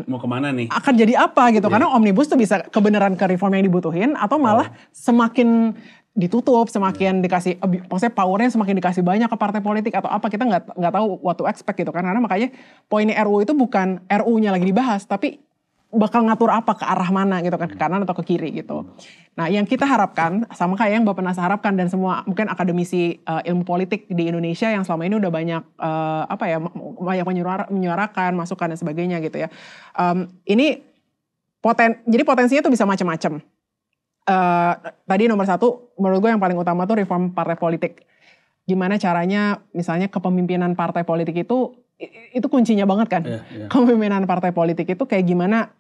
mau kemana nih? Akan jadi apa gitu. Karena omnibus tuh bisa kebenaran ke reform yang dibutuhin atau malah semakin ditutup, semakin dikasih, maksudnya powernya semakin dikasih banyak ke partai politik atau apa, kita nggak tahu what to expect gitu kan. Karena makanya poinnya RUU itu bukan RUU-nya lagi dibahas, tapi bakal ngatur apa, ke arah mana gitu kan, ke kanan atau ke kiri gitu. Nah, yang kita harapkan sama kayak yang Bappenas harapkan dan semua mungkin akademisi ilmu politik di Indonesia yang selama ini udah banyak banyak menyuarakan masukan dan sebagainya gitu ya. Ini jadi potensinya tuh bisa macam-macam. Tadi nomor satu menurut gue yang paling utama tuh reform partai politik. Gimana caranya misalnya kepemimpinan partai politik itu kuncinya banget kan. Kepemimpinan partai politik itu kayak gimana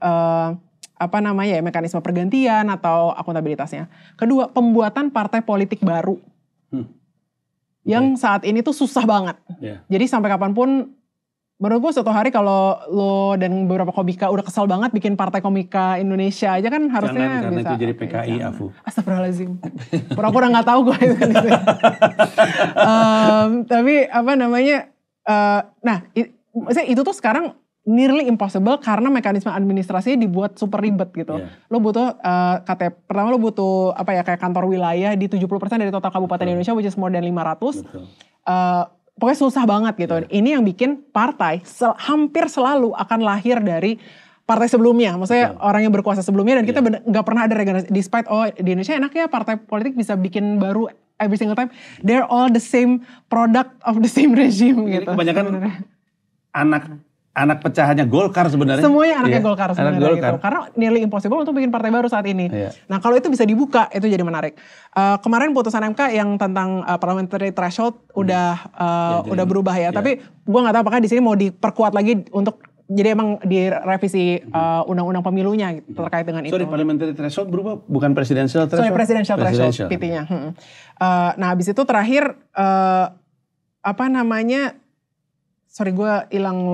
mekanisme pergantian atau akuntabilitasnya. Kedua, pembuatan partai politik baru. yang saat ini tuh susah banget. Jadi sampai kapanpun, menurut gue suatu hari kalau lo dan beberapa komika udah kesal banget bikin partai komika Indonesia aja kan harusnya karena bisa. Itu jadi PKI, Afu. Astagfirullahaladzim. Pura-pura gak tahu gue. Tapi apa namanya, maksudnya itu tuh sekarang nearly impossible karena mekanisme administrasinya dibuat super ribet gitu. Lo butuh KTP, pertama lo butuh kayak kantor wilayah di 70% dari total kabupaten Indonesia, which is more than 500. Pokoknya susah banget gitu. Ini yang bikin partai hampir selalu akan lahir dari partai sebelumnya. Maksudnya orang yang berkuasa sebelumnya, dan kita nggak pernah ada regenerasi. Despite di Indonesia enak ya partai politik bisa bikin baru every single time. They're all the same product of the same regime gitu. Kebanyakan anak pecahannya Golkar sebenarnya. Semuanya anaknya Golkar sebenarnya gitu. Karena nearly impossible untuk bikin partai baru saat ini. Nah kalau itu bisa dibuka, itu jadi menarik. Kemarin putusan MK yang tentang parliamentary threshold udah berubah ya. Tapi gue nggak tahu apakah di sini mau diperkuat lagi untuk jadi emang direvisi undang-undang pemilunya gitu, terkait dengan itu. Parliamentary threshold berubah, bukan presidential threshold? Presidential threshold PT-nya. Nah habis itu terakhir sorry gue hilang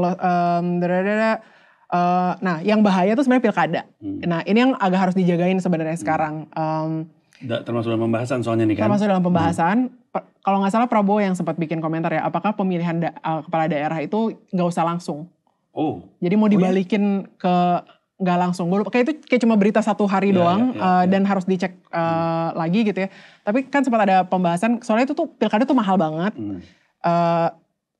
nah yang bahaya tuh sebenarnya pilkada. Nah ini yang agak harus dijagain sebenarnya sekarang. Termasuk dalam pembahasan soalnya nih kan? Termasuk dalam pembahasan. Kalau nggak salah Prabowo yang sempat bikin komentar ya, apakah pemilihan kepala daerah itu nggak usah langsung. Jadi mau dibalikin ke nggak langsung. Kayak itu cuma berita 1 hari doang dan harus dicek lagi gitu ya. Tapi kan sempat ada pembahasan, soalnya itu tuh pilkada tuh mahal banget.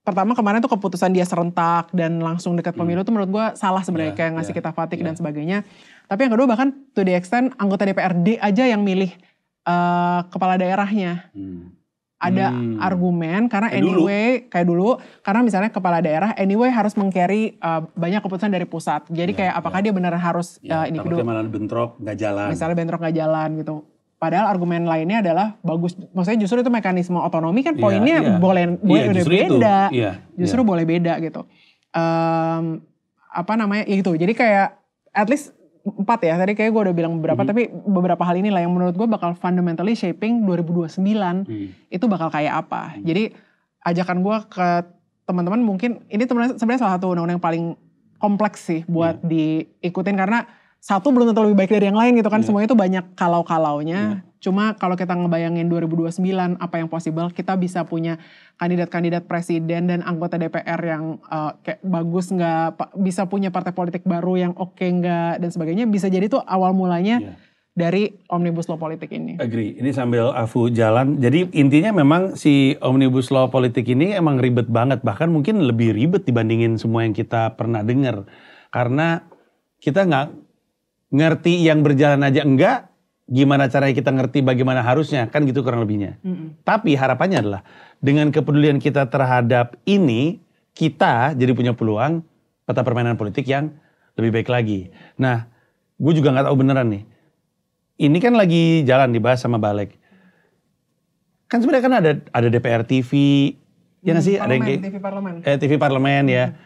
Pertama kemarin tuh keputusan dia serentak dan langsung dekat pemilu tuh menurut gue salah sebenarnya, kayak ngasih kita fatigue dan sebagainya. Tapi yang kedua bahkan to the extent anggota DPRD aja yang milih kepala daerahnya. Ada argumen karena kayak dulu karena misalnya kepala daerah harus meng-carry banyak keputusan dari pusat. Jadi kayak apakah dia beneran harus ini kedua. Malah bentrok nggak jalan. Misalnya bentrok nggak jalan gitu. Padahal argumen lainnya adalah bagus, maksudnya justru itu mekanisme otonomi kan poinnya boleh beda, justru boleh beda gitu. Ya gitu, jadi kayak at least 4 ya, tadi kayak gue udah bilang beberapa, tapi beberapa hal inilah yang menurut gue bakal fundamentally shaping 2029 itu bakal kayak apa. Jadi ajakan gue ke teman-teman mungkin, ini sebenarnya salah satu undang-undang yang paling kompleks sih buat diikutin karena satu belum tentu lebih baik dari yang lain gitu kan. Semuanya itu banyak kalau-kalaunya. Cuma kalau kita ngebayangin 2029 apa yang possible, kita bisa punya kandidat-kandidat presiden dan anggota DPR yang kayak bagus nggak, bisa punya partai politik baru yang oke nggak dan sebagainya. Bisa jadi tuh awal mulanya dari Omnibus Law politik ini. Agree. Ini sambil Afu jalan. Jadi intinya memang si Omnibus Law politik ini emang ribet banget. Bahkan mungkin lebih ribet dibandingin semua yang kita pernah dengar. Karena kita nggak ngerti yang berjalan aja enggak, gimana caranya kita ngerti bagaimana harusnya, kan gitu kurang lebihnya. Tapi harapannya adalah dengan kepedulian kita terhadap ini, kita jadi punya peluang peta permainan politik yang lebih baik lagi. Nah, gue juga nggak tahu beneran nih. Ini kan lagi jalan dibahas sama Balik. Kan sebenarnya kan ada DPR TV, ya nggak sih? Ada yang TV Parlemen. TV Parlemen ya.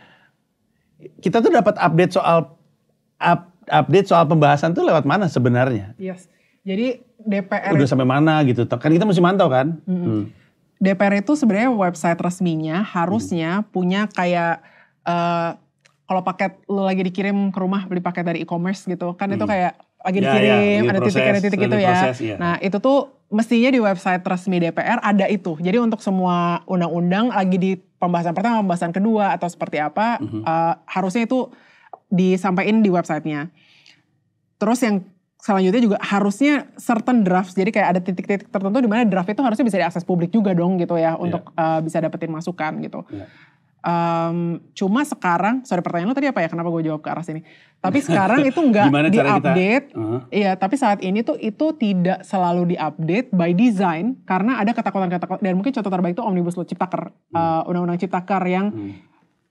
Kita tuh dapat update soal pembahasan tuh lewat mana sebenarnya? Yes. Jadi DPR udah sampai mana gitu? Kan kita mesti mantau kan? DPR itu sebenarnya website resminya harusnya punya kayak kalau paket lo lagi dikirim ke rumah, beli paket dari e-commerce gitu kan, itu kayak lagi dikirim ada titik gitu ya. Nah itu tuh mestinya di website resmi DPR ada itu. Jadi untuk semua undang-undang lagi di pembahasan pertama, pembahasan kedua atau seperti apa, harusnya itu disampaikan di websitenya. Terus yang selanjutnya juga harusnya certain drafts, jadi kayak ada titik-titik tertentu di mana draft itu harusnya bisa diakses publik juga dong gitu ya, untuk bisa dapetin masukan gitu. Cuma sekarang, pertanyaan lo tadi apa ya, kenapa gue jawab ke arah sini? Tapi sekarang itu nggak diupdate, iya. Tapi saat ini tuh itu tidak selalu diupdate by design karena ada ketakutan-ketakutan, dan mungkin contoh terbaik itu Omnibus Law Ciptaker, undang-undang Ciptaker yang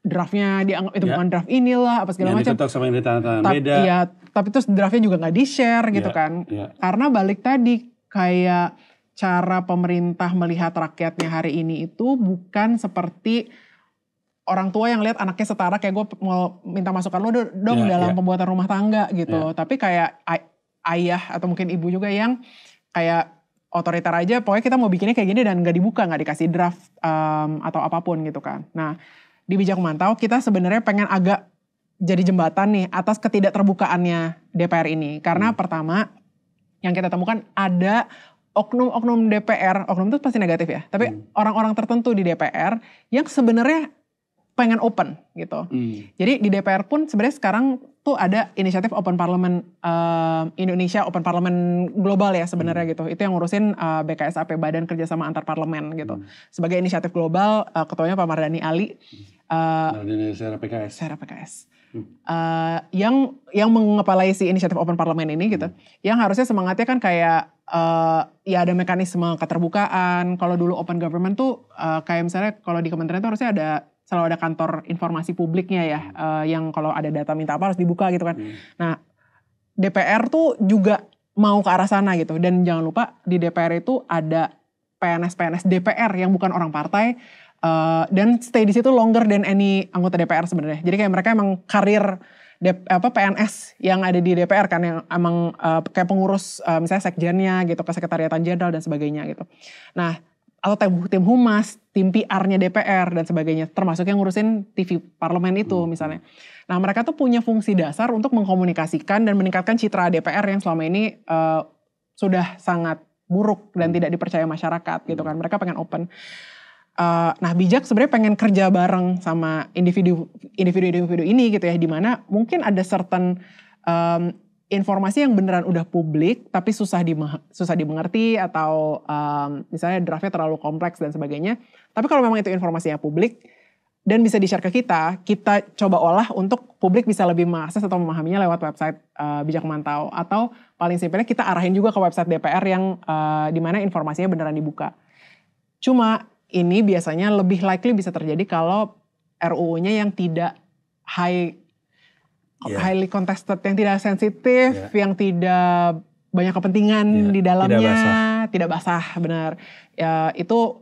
draftnya dianggap itu bukan draft inilah apa segala macam. Diketok sama yang ditandatangan beda. Iya, tapi terus draftnya juga nggak di-share gitu kan. Karena balik tadi kayak cara pemerintah melihat rakyatnya hari ini itu bukan seperti orang tua yang lihat anaknya setara, kayak gue mau minta masukan lo dong dalam pembuatan rumah tangga gitu. Tapi kayak ayah atau mungkin ibu juga yang kayak otoriter aja, pokoknya kita mau bikinnya kayak gini dan nggak dibuka, nggak dikasih draft atau apapun gitu kan. Nah di Bijak Memantau kita sebenarnya pengen agak jadi jembatan nih atas ketidakterbukaannya DPR ini. Karena pertama yang kita temukan ada oknum-oknum DPR, oknum itu pasti negatif ya, tapi orang-orang tertentu di DPR yang sebenarnya pengen open gitu. Jadi di DPR pun sebenarnya sekarang tuh ada inisiatif Open Parliament Indonesia, Open Parliament Global ya sebenarnya gitu. Itu yang ngurusin BKSAP, Badan Kerjasama Antar Parlemen gitu. Sebagai inisiatif global, ketuanya Pak Mardhani Ali. Mardhani secara PKS. Secara PKS. Yang mengepalai si inisiatif Open Parliament ini gitu. Yang harusnya semangatnya kan kayak ya ada mekanisme keterbukaan. Kalau dulu Open Government tuh kayak misalnya kalau di kementerian tuh harusnya selalu ada kantor informasi publiknya ya, yang kalau ada data minta apa harus dibuka gitu kan. Nah DPR tuh juga mau ke arah sana gitu. Dan jangan lupa di DPR itu ada PNS DPR yang bukan orang partai, dan stay di situ longer than any anggota DPR sebenarnya. Jadi kayak mereka emang karir PNS yang ada di DPR kan, yang emang kayak pengurus misalnya sekjennya gitu, kesekretariatan jenderal dan sebagainya gitu. Nah atau tim humas, tim PR-nya DPR dan sebagainya, termasuk yang ngurusin TV parlemen itu misalnya. Nah mereka tuh punya fungsi dasar untuk mengkomunikasikan dan meningkatkan citra DPR yang selama ini sudah sangat buruk dan tidak dipercaya masyarakat gitu kan. Mereka pengen open. Nah Bijak sebenarnya pengen kerja bareng sama individu ini gitu ya, dimana mungkin ada certain informasi yang beneran udah publik tapi susah dimengerti atau misalnya draftnya terlalu kompleks dan sebagainya. Tapi kalau memang itu informasinya publik dan bisa di-share ke kita coba olah untuk publik bisa lebih mengakses atau memahaminya lewat website Bijak Memantau, atau paling simpelnya kita arahin juga ke website DPR yang dimana informasinya beneran dibuka. Cuma ini biasanya lebih likely bisa terjadi kalau RUU-nya yang tidak highly contested, yang tidak sensitif, yang tidak banyak kepentingan di dalamnya, tidak basah benar. Ya itu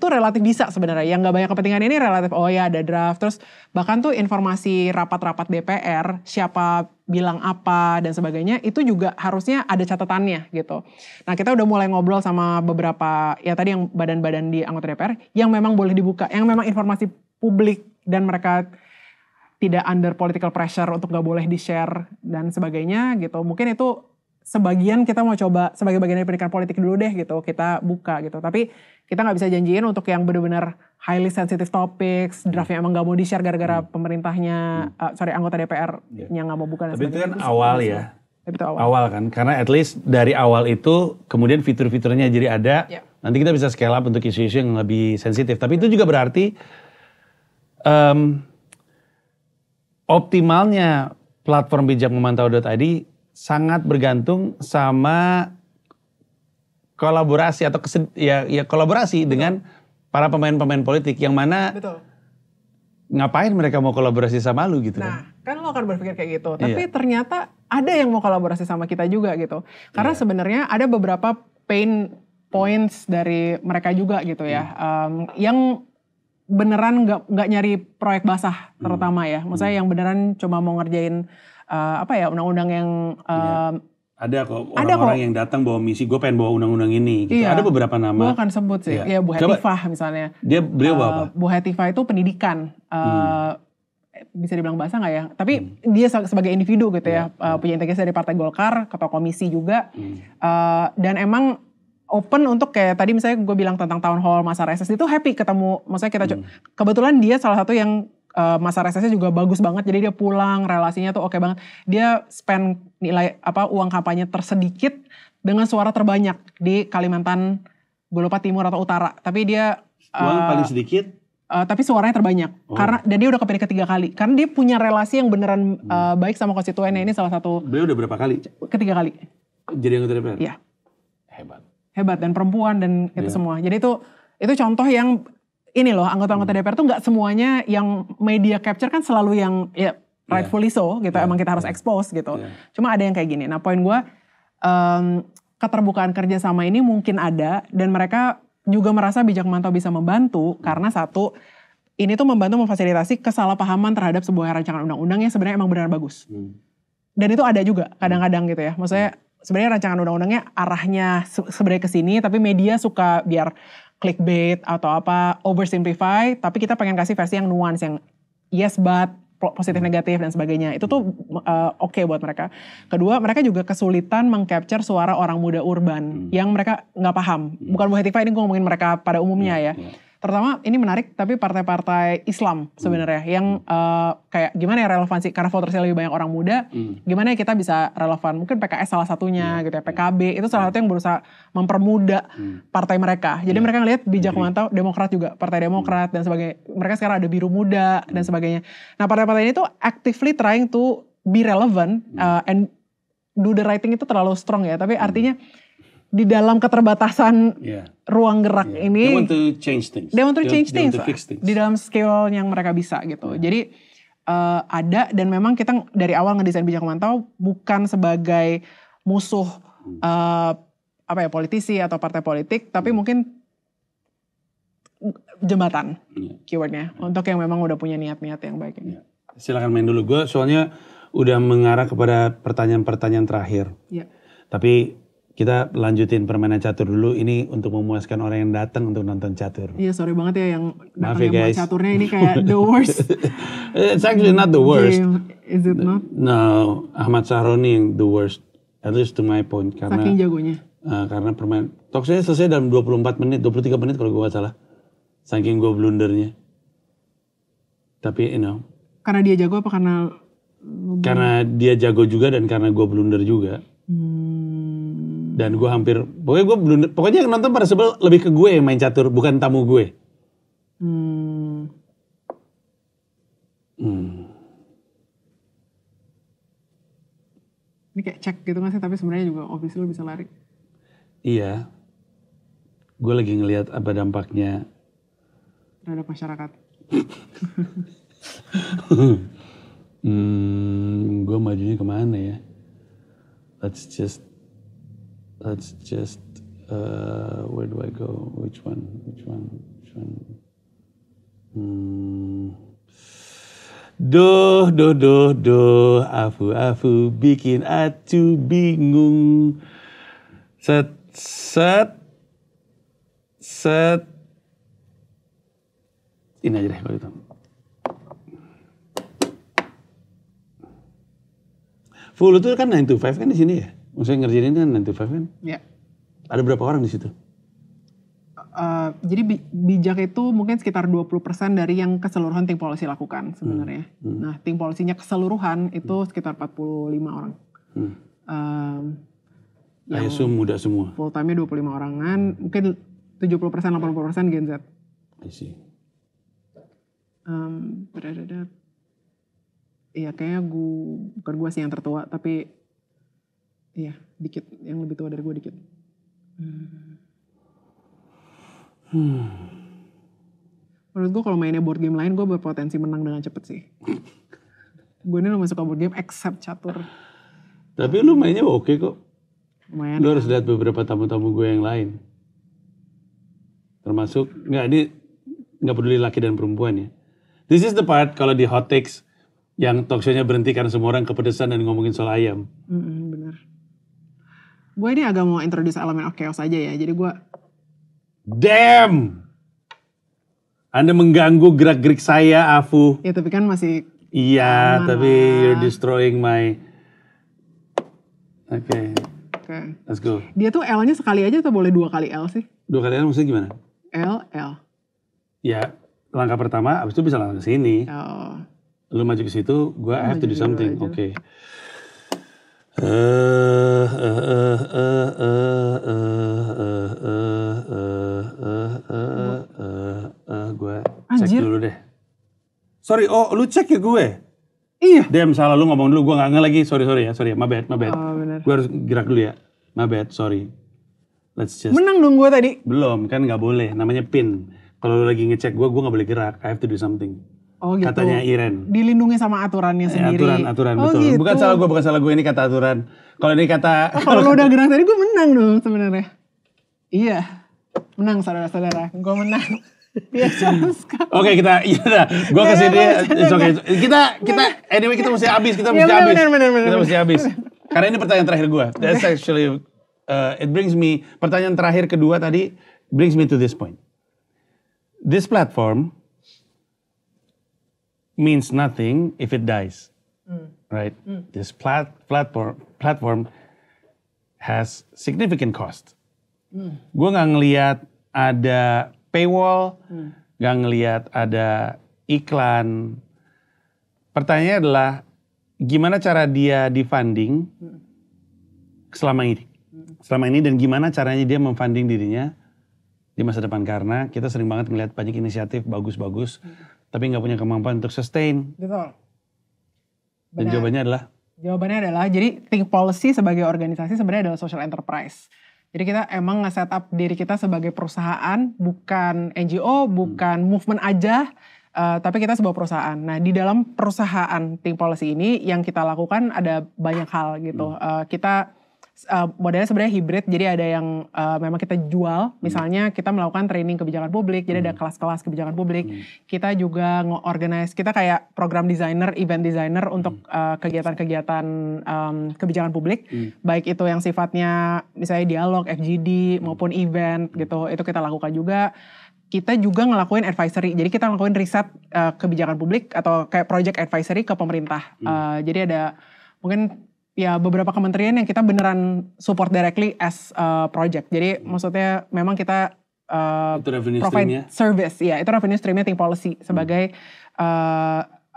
relatif bisa sebenarnya. Yang nggak banyak kepentingan ini relatif ada draft. Terus bahkan tuh informasi rapat-rapat DPR, siapa bilang apa dan sebagainya, itu juga harusnya ada catatannya gitu. Nah kita udah mulai ngobrol sama beberapa ya tadi yang badan-badan di anggota DPR yang memang boleh dibuka, yang memang informasi publik dan mereka tidak under political pressure untuk gak boleh di-share dan sebagainya gitu. Mungkin itu sebagian kita mau coba sebagai bagian dari pendidikan politik dulu deh gitu, kita buka gitu. Tapi kita gak bisa janjiin untuk yang benar-benar highly sensitive topics, draftnya emang gak mau di-share gara-gara pemerintahnya, anggota DPR-nya gak mau buka. Tapi itu kan awal ya. Itu awal kan, karena at least dari awal itu kemudian fitur-fiturnya jadi ada. Nanti kita bisa scale up untuk isu-isu yang lebih sensitif. Tapi itu juga berarti optimalnya platform bijakmemantau.id sangat bergantung sama kolaborasi atau kolaborasi dengan para pemain-pemain politik yang mana ngapain mereka mau kolaborasi sama lu gitu. Nah, kan lo akan berpikir kayak gitu. Tapi ternyata ada yang mau kolaborasi sama kita juga gitu. Karena sebenarnya ada beberapa pain points dari mereka juga gitu ya. Yang beneran nggak nyari proyek basah terutama ya. Maksudnya yang beneran cuma mau ngerjain undang-undang yang ada kok orang-orang yang datang bawa misi, gue pengen bawa undang-undang ini gitu. Ada beberapa nama. Gue akan sebut sih. Ya Bu Hetifah misalnya. Beliau bawa apa? Bu Hetifah itu pendidikan. Bisa dibilang basah nggak ya? Tapi dia sebagai individu gitu ya. Punya integrasi dari Partai Golkar, ketua komisi juga. Dan emang open untuk kayak tadi misalnya gue bilang tentang town hall masa reses itu happy ketemu. Maksudnya kita kebetulan dia salah satu yang masa resesnya juga bagus banget, jadi dia pulang relasinya tuh oke banget. Dia spend uang kampanye tersedikit dengan suara terbanyak di Kalimantan, gue lupa timur atau utara. Tapi dia uang paling sedikit, tapi suaranya terbanyak. Karena dan dia udah kepilih ketiga kali. Karena dia punya relasi yang beneran baik sama konstituennya. Ini salah satu. Beliau udah berapa kali? Ketiga kali. Jadi anggota DPR? Iya. Hebat dan perempuan dan itu semua. Jadi itu contoh yang ini loh, anggota-anggota DPR tuh nggak semuanya yang media capture kan selalu yang rightfully so gitu, emang kita harus expose gitu. Cuma ada yang kayak gini. Nah poin gue, keterbukaan kerja sama ini mungkin ada, dan mereka juga merasa Bijak Memantau bisa membantu karena satu, ini tuh membantu memfasilitasi kesalahpahaman terhadap sebuah rancangan undang-undang yang sebenarnya emang benar bagus. Dan itu ada juga kadang-kadang gitu ya. Maksudnya sebenarnya rancangan undang-undangnya arahnya sebenarnya ke sini, tapi media suka biar clickbait atau apa, oversimplify, tapi kita pengen kasih versi yang nuance, yang yes but, positif negatif dan sebagainya. Itu tuh oke buat mereka. Kedua, mereka juga kesulitan mengcapture suara orang muda urban yang mereka nggak paham. Bukan Bu Hetiva, ini gue ngomongin mereka pada umumnya ya. Terutama ini menarik, tapi partai-partai Islam sebenarnya yang kayak gimana ya relevansi, karena votersnya lebih banyak orang muda, gimana ya kita bisa relevan. Mungkin PKS salah satunya gitu ya, PKB itu salah satu yang berusaha mempermudah partai mereka. Jadi mereka ngelihat bijak memantau, Demokrat juga, Partai Demokrat dan sebagainya. Mereka sekarang ada Biru Muda dan sebagainya. Nah partai-partai ini tuh actively trying to be relevant and do the right thing itu terlalu strong ya, tapi artinya di dalam keterbatasan ruang gerak ini, they want to change things. They want to change things, fix things di dalam skill yang mereka bisa gitu. Jadi ada, dan memang kita dari awal ngedesain bijak memantau bukan sebagai musuh politisi atau partai politik, tapi mungkin jembatan keywordnya untuk yang memang udah punya niat-niat yang baik ini. Silakan main dulu, gue soalnya udah mengarah kepada pertanyaan-pertanyaan terakhir. Tapi kita lanjutin permainan catur dulu, ini untuk memuaskan orang yang datang untuk nonton catur. Iya, sorry banget ya yang ya datang buat caturnya ini kayak the worst. It's actually not the worst. Game. Is it not? No, Ahmad Sahroni yang the worst. At least to my point. Karena, saking jagonya. Karena permain talkshow selesai dalam 24 menit, 23 menit kalau gue gak salah. Saking gue blundernya. Tapi karena dia jago apa karena dia jago juga dan karena gue blunder juga. Dan gue hampir, pokoknya yang nonton pada sebel lebih ke gue yang main catur, bukan tamu gue. Ini kayak cek gitu gak sih, tapi sebenarnya juga obviously bisa lari. Iya. Gue lagi ngelihat apa dampaknya terhadap masyarakat. Gue majunya kemana ya? Let's just where do I go? Which one? Duh, afu bikin atu bingung. Set. Ini aja deh kalau gitu. Full itu kan 9 to 5 kan di sini ya? Maksudnya ngerjain ini kan 9 to 5 kan? Iya. Ada berapa orang di situ? Jadi bijak itu mungkin sekitar 20% dari yang keseluruhan tim policy lakukan sebenarnya. Nah, tim polisinya keseluruhan itu sekitar 45 orang. I assume muda semua. Full time-nya 25 orangan, mungkin 70%, 80% Gen Z. I see. Iya, kayaknya bukan gue sih yang tertua, tapi iya, dikit. Yang lebih tua dari gue dikit. Menurut gue kalau mainnya board game lain, gue berpotensi menang dengan cepet sih. Gue ini lumayan suka board game, except catur. Tapi lu mainnya oke kok. Lumayan. Lu harus lihat beberapa tamu-tamu gue yang lain. Termasuk, ini nggak peduli laki dan perempuan ya. This is the part kalau di hot takes, yang talkshow-nya berhenti karena semua orang kepedesan dan ngomongin soal ayam. Bener. Gue ini agak mau introduce elemen of chaos aja ya. Jadi gue... Damn! Anda mengganggu gerak-gerik saya, Afu. Ya tapi kan masih... Iya, tapi you're destroying my... Oke. Let's go. Dia tuh L-nya sekali aja atau boleh 2 kali L sih? 2 kali L maksudnya gimana? L. Ya, langkah pertama, abis itu bisa langkah ke sini. Oh. Lu maju ke situ, gue I have to do something. Oke. Gue cek dulu deh. Sorry, lu cek ya gue? Iya. Damn, salah, lu ngomong dulu, gue gak nge lagi. Sorry ya, my bad. Oh, bener. Gue harus gerak dulu ya. My bad, sorry. Let's just... Menang dong gue tadi. Belum, kan gak boleh. Namanya pin. Kalau lu lagi ngecek gue gak boleh gerak. I have to do something. Oh gitu. Katanya Iren. Dilindungi sama aturannya sendiri. Aturan, oh, betul. Gitu. Bukan salah gue, ini kata aturan. Kalau ini kata... kalau lu udah gerak tadi gue menang dong sebenarnya. Iya. Menang saudara-saudara. Gue menang. Iya, Oke, kita gue kasih dia. Oke. Kita anyway kita mesti habis, Kita mesti habis. Karena ini pertanyaan terakhir gue. That's actually it brings me, pertanyaan terakhir kedua tadi brings me to this point. This platform means nothing if it dies, right? This platform has significant cost. Gue nggak ngelihat ada paywall, nggak ngelihat ada iklan. Pertanyaannya adalah gimana cara dia di-funding selama ini dan gimana caranya dia memfunding dirinya di masa depan, karena kita sering banget ngelihat banyak inisiatif bagus-bagus tapi nggak punya kemampuan untuk sustain. Betul. Dan jawabannya adalah jadi Think Policy sebagai organisasi sebenarnya adalah social enterprise. Jadi kita emang nge-set up diri kita sebagai perusahaan, bukan NGO, bukan movement aja, tapi kita sebuah perusahaan. Nah, di dalam perusahaan Think Policy ini yang kita lakukan ada banyak hal gitu. Kita modelnya sebenarnya hybrid, jadi ada yang memang kita jual, misalnya kita melakukan training kebijakan publik, jadi ada kelas-kelas kebijakan publik. Kita juga nge-organize, kita kayak program designer, event designer untuk kegiatan-kegiatan kebijakan publik, baik itu yang sifatnya misalnya dialog, FGD maupun event gitu, itu kita lakukan juga. Kita juga ngelakuin advisory, jadi kita ngelakuin riset kebijakan publik atau kayak project advisory ke pemerintah. Jadi ada mungkin ya beberapa kementerian yang kita beneran support directly as project. Jadi maksudnya memang kita itu revenue provide service, ya itu revenue streamnya Think Policy sebagai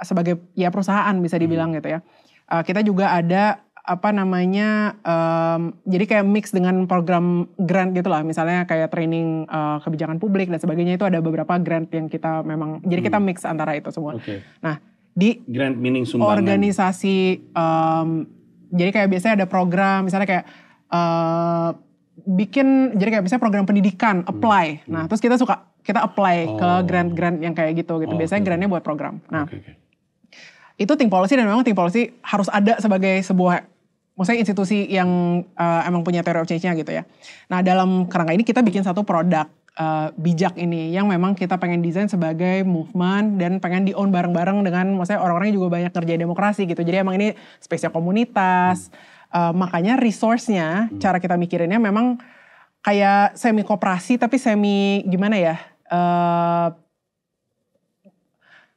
sebagai ya perusahaan bisa dibilang gitu ya. Kita juga ada jadi kayak mix dengan program grant gitu lah, misalnya kayak training kebijakan publik dan sebagainya, itu ada beberapa grant yang kita memang, jadi kita mix antara itu semua. Nah di grant meaning sumbangan. Organisasi jadi kayak biasanya ada program, misalnya kayak jadi kayak misalnya program pendidikan, apply. Nah terus kita apply ke grant-grant yang kayak gitu. Biasanya grantnya buat program. Nah itu Think Policy, dan memang Think Policy harus ada sebagai sebuah, maksudnya institusi yang emang punya theory of change-nya gitu ya. Nah dalam kerangka ini kita bikin satu produk bijak ini yang memang kita pengen desain sebagai movement dan pengen di-own bareng-bareng dengan, maksudnya orang-orang yang juga banyak kerja demokrasi gitu. Jadi emang ini spesial komunitas, makanya resource-nya, cara kita mikirinnya memang kayak semi koperasi tapi semi gimana ya,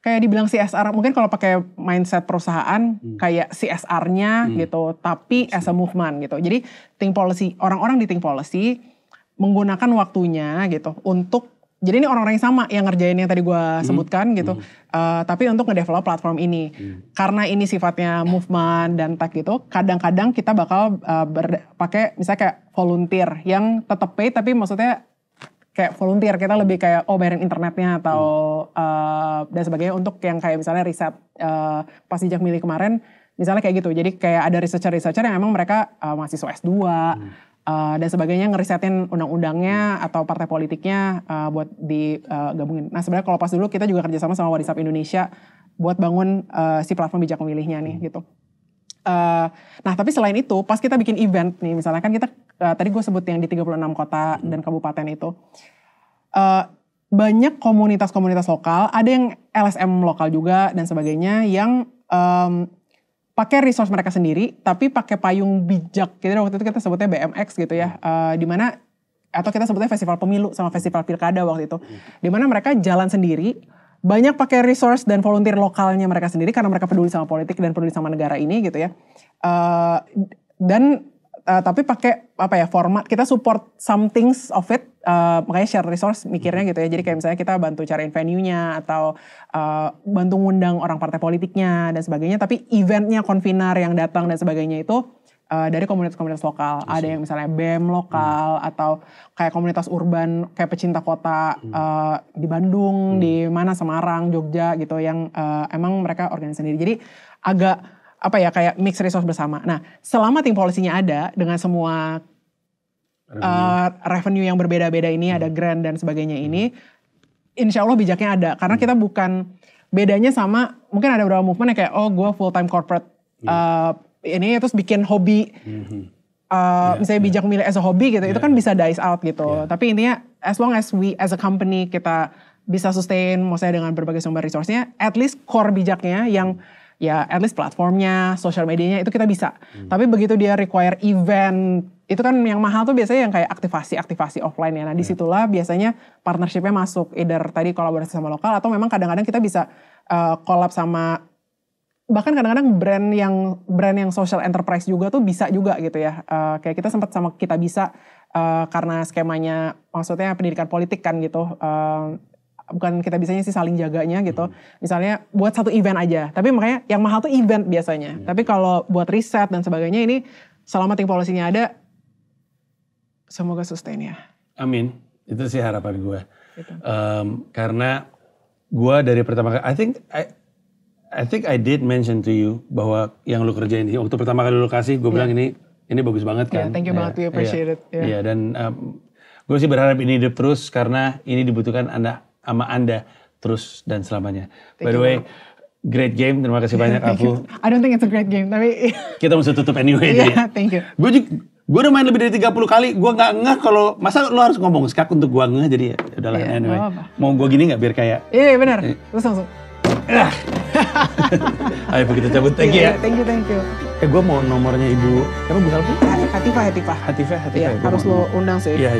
kayak dibilang CSR, mungkin kalau pakai mindset perusahaan kayak CSR-nya gitu, tapi as a movement gitu. Jadi Think Policy, orang-orang di Think Policy menggunakan waktunya gitu untuk, jadi ini orang-orang yang sama yang ngerjain yang tadi gue sebutkan gitu, tapi untuk ngedevelop platform ini. Karena ini sifatnya movement dan tech gitu, kadang-kadang kita bakal pakai misalnya kayak volunteer yang tetap pay, tapi maksudnya kayak volunteer, kita lebih kayak bayarin internetnya atau dan sebagainya, untuk yang kayak misalnya riset pas Jejak Milih kemarin misalnya kayak gitu. Jadi kayak ada researcher yang emang mereka mahasiswa S2 dan sebagainya, ngerisetin undang-undangnya atau partai politiknya buat digabungin. Nah sebenarnya kalau pas dulu kita juga kerjasama sama Wadisap Indonesia buat bangun si platform bijak memilihnya nih gitu. Nah tapi selain itu pas kita bikin event nih, misalnya kan kita tadi gue sebut yang di 36 kota dan kabupaten itu, banyak komunitas-komunitas lokal, ada yang LSM lokal juga dan sebagainya yang pakai resource mereka sendiri, tapi pakai payung bijak. Jadi waktu itu kita sebutnya BMX gitu ya, dimana atau kita sebutnya festival pemilu sama festival pilkada waktu itu, dimana mereka jalan sendiri, banyak pakai resource dan volunteer lokalnya mereka sendiri karena mereka peduli sama politik dan peduli sama negara ini gitu ya. Tapi pakai format, kita support some things of it, makanya share resource mikirnya gitu ya. Jadi kayak misalnya kita bantu cariin venue-nya atau bantu ngundang orang partai politiknya dan sebagainya, tapi eventnya konvenar yang datang dan sebagainya itu dari komunitas-komunitas lokal. Ada yang misalnya BEM lokal atau kayak komunitas urban kayak pecinta kota di Bandung, di mana Semarang, Jogja gitu yang emang mereka organisasi sendiri. Jadi agak kayak mix resource bersama. Nah, selama Think Policy-nya ada dengan semua revenue yang berbeda-beda ini, ada grant dan sebagainya ini, insya Allah bijaknya ada. Karena kita bukan, bedanya sama, mungkin ada beberapa movement yang kayak, gue full time corporate, ini terus bikin hobi, misalnya bijak memilih as a hobby gitu, itu kan bisa dies out gitu. Tapi intinya, as long as we as a company kita bisa sustain, maksudnya dengan berbagai sumber resource-nya, at least core bijaknya yang ya at least platformnya, social medianya itu kita bisa. Tapi begitu dia require event, itu kan yang mahal tuh biasanya yang kayak aktivasi offline ya. Nah disitulah biasanya partnershipnya masuk, either tadi kolaborasi sama lokal atau memang kadang-kadang kita bisa collab sama, bahkan kadang-kadang brand yang social enterprise juga tuh bisa juga gitu ya. Kayak kita sempat sama Kita Bisa karena skemanya maksudnya pendidikan politik kan gitu. Bukan Kita Bisanya sih, saling jaganya gitu. Misalnya buat satu event aja. Tapi makanya yang mahal tuh event biasanya. Tapi kalau buat riset dan sebagainya ini selama think policy-nya ada, semoga sustain ya. Amin. Itu sih harapan gue. Gitu. Karena gue dari pertama kali, I think I did mention to you bahwa yang lu kerjain waktu pertama kali lu kasih, gue bilang ini bagus banget kan. Thank you banget, we appreciate it. Iya, dan gue sih berharap ini hidup terus karena ini dibutuhkan sama Anda terus dan selamanya. By the way, great game. Terima kasih banyak aku. I don't think it's a great game, tapi kita mesti tutup anyway. Yeah, thank you. Gue udah main lebih dari 30 kali. Gue gak ngeh kalau masa lo harus ngomong skak untuk gue ngeh, jadi ya udahlah. Yeah, anyway. apa-apa. Mau gue gini gak biar kayak? Iya benar. Terus langsung. Ayo kita cabut. Thank you ya. Thank you. Gue mau nomornya ibu. Apa Bu Salvi? Hatifah. Hatifah. Iya, harus lo undang sih. Iya.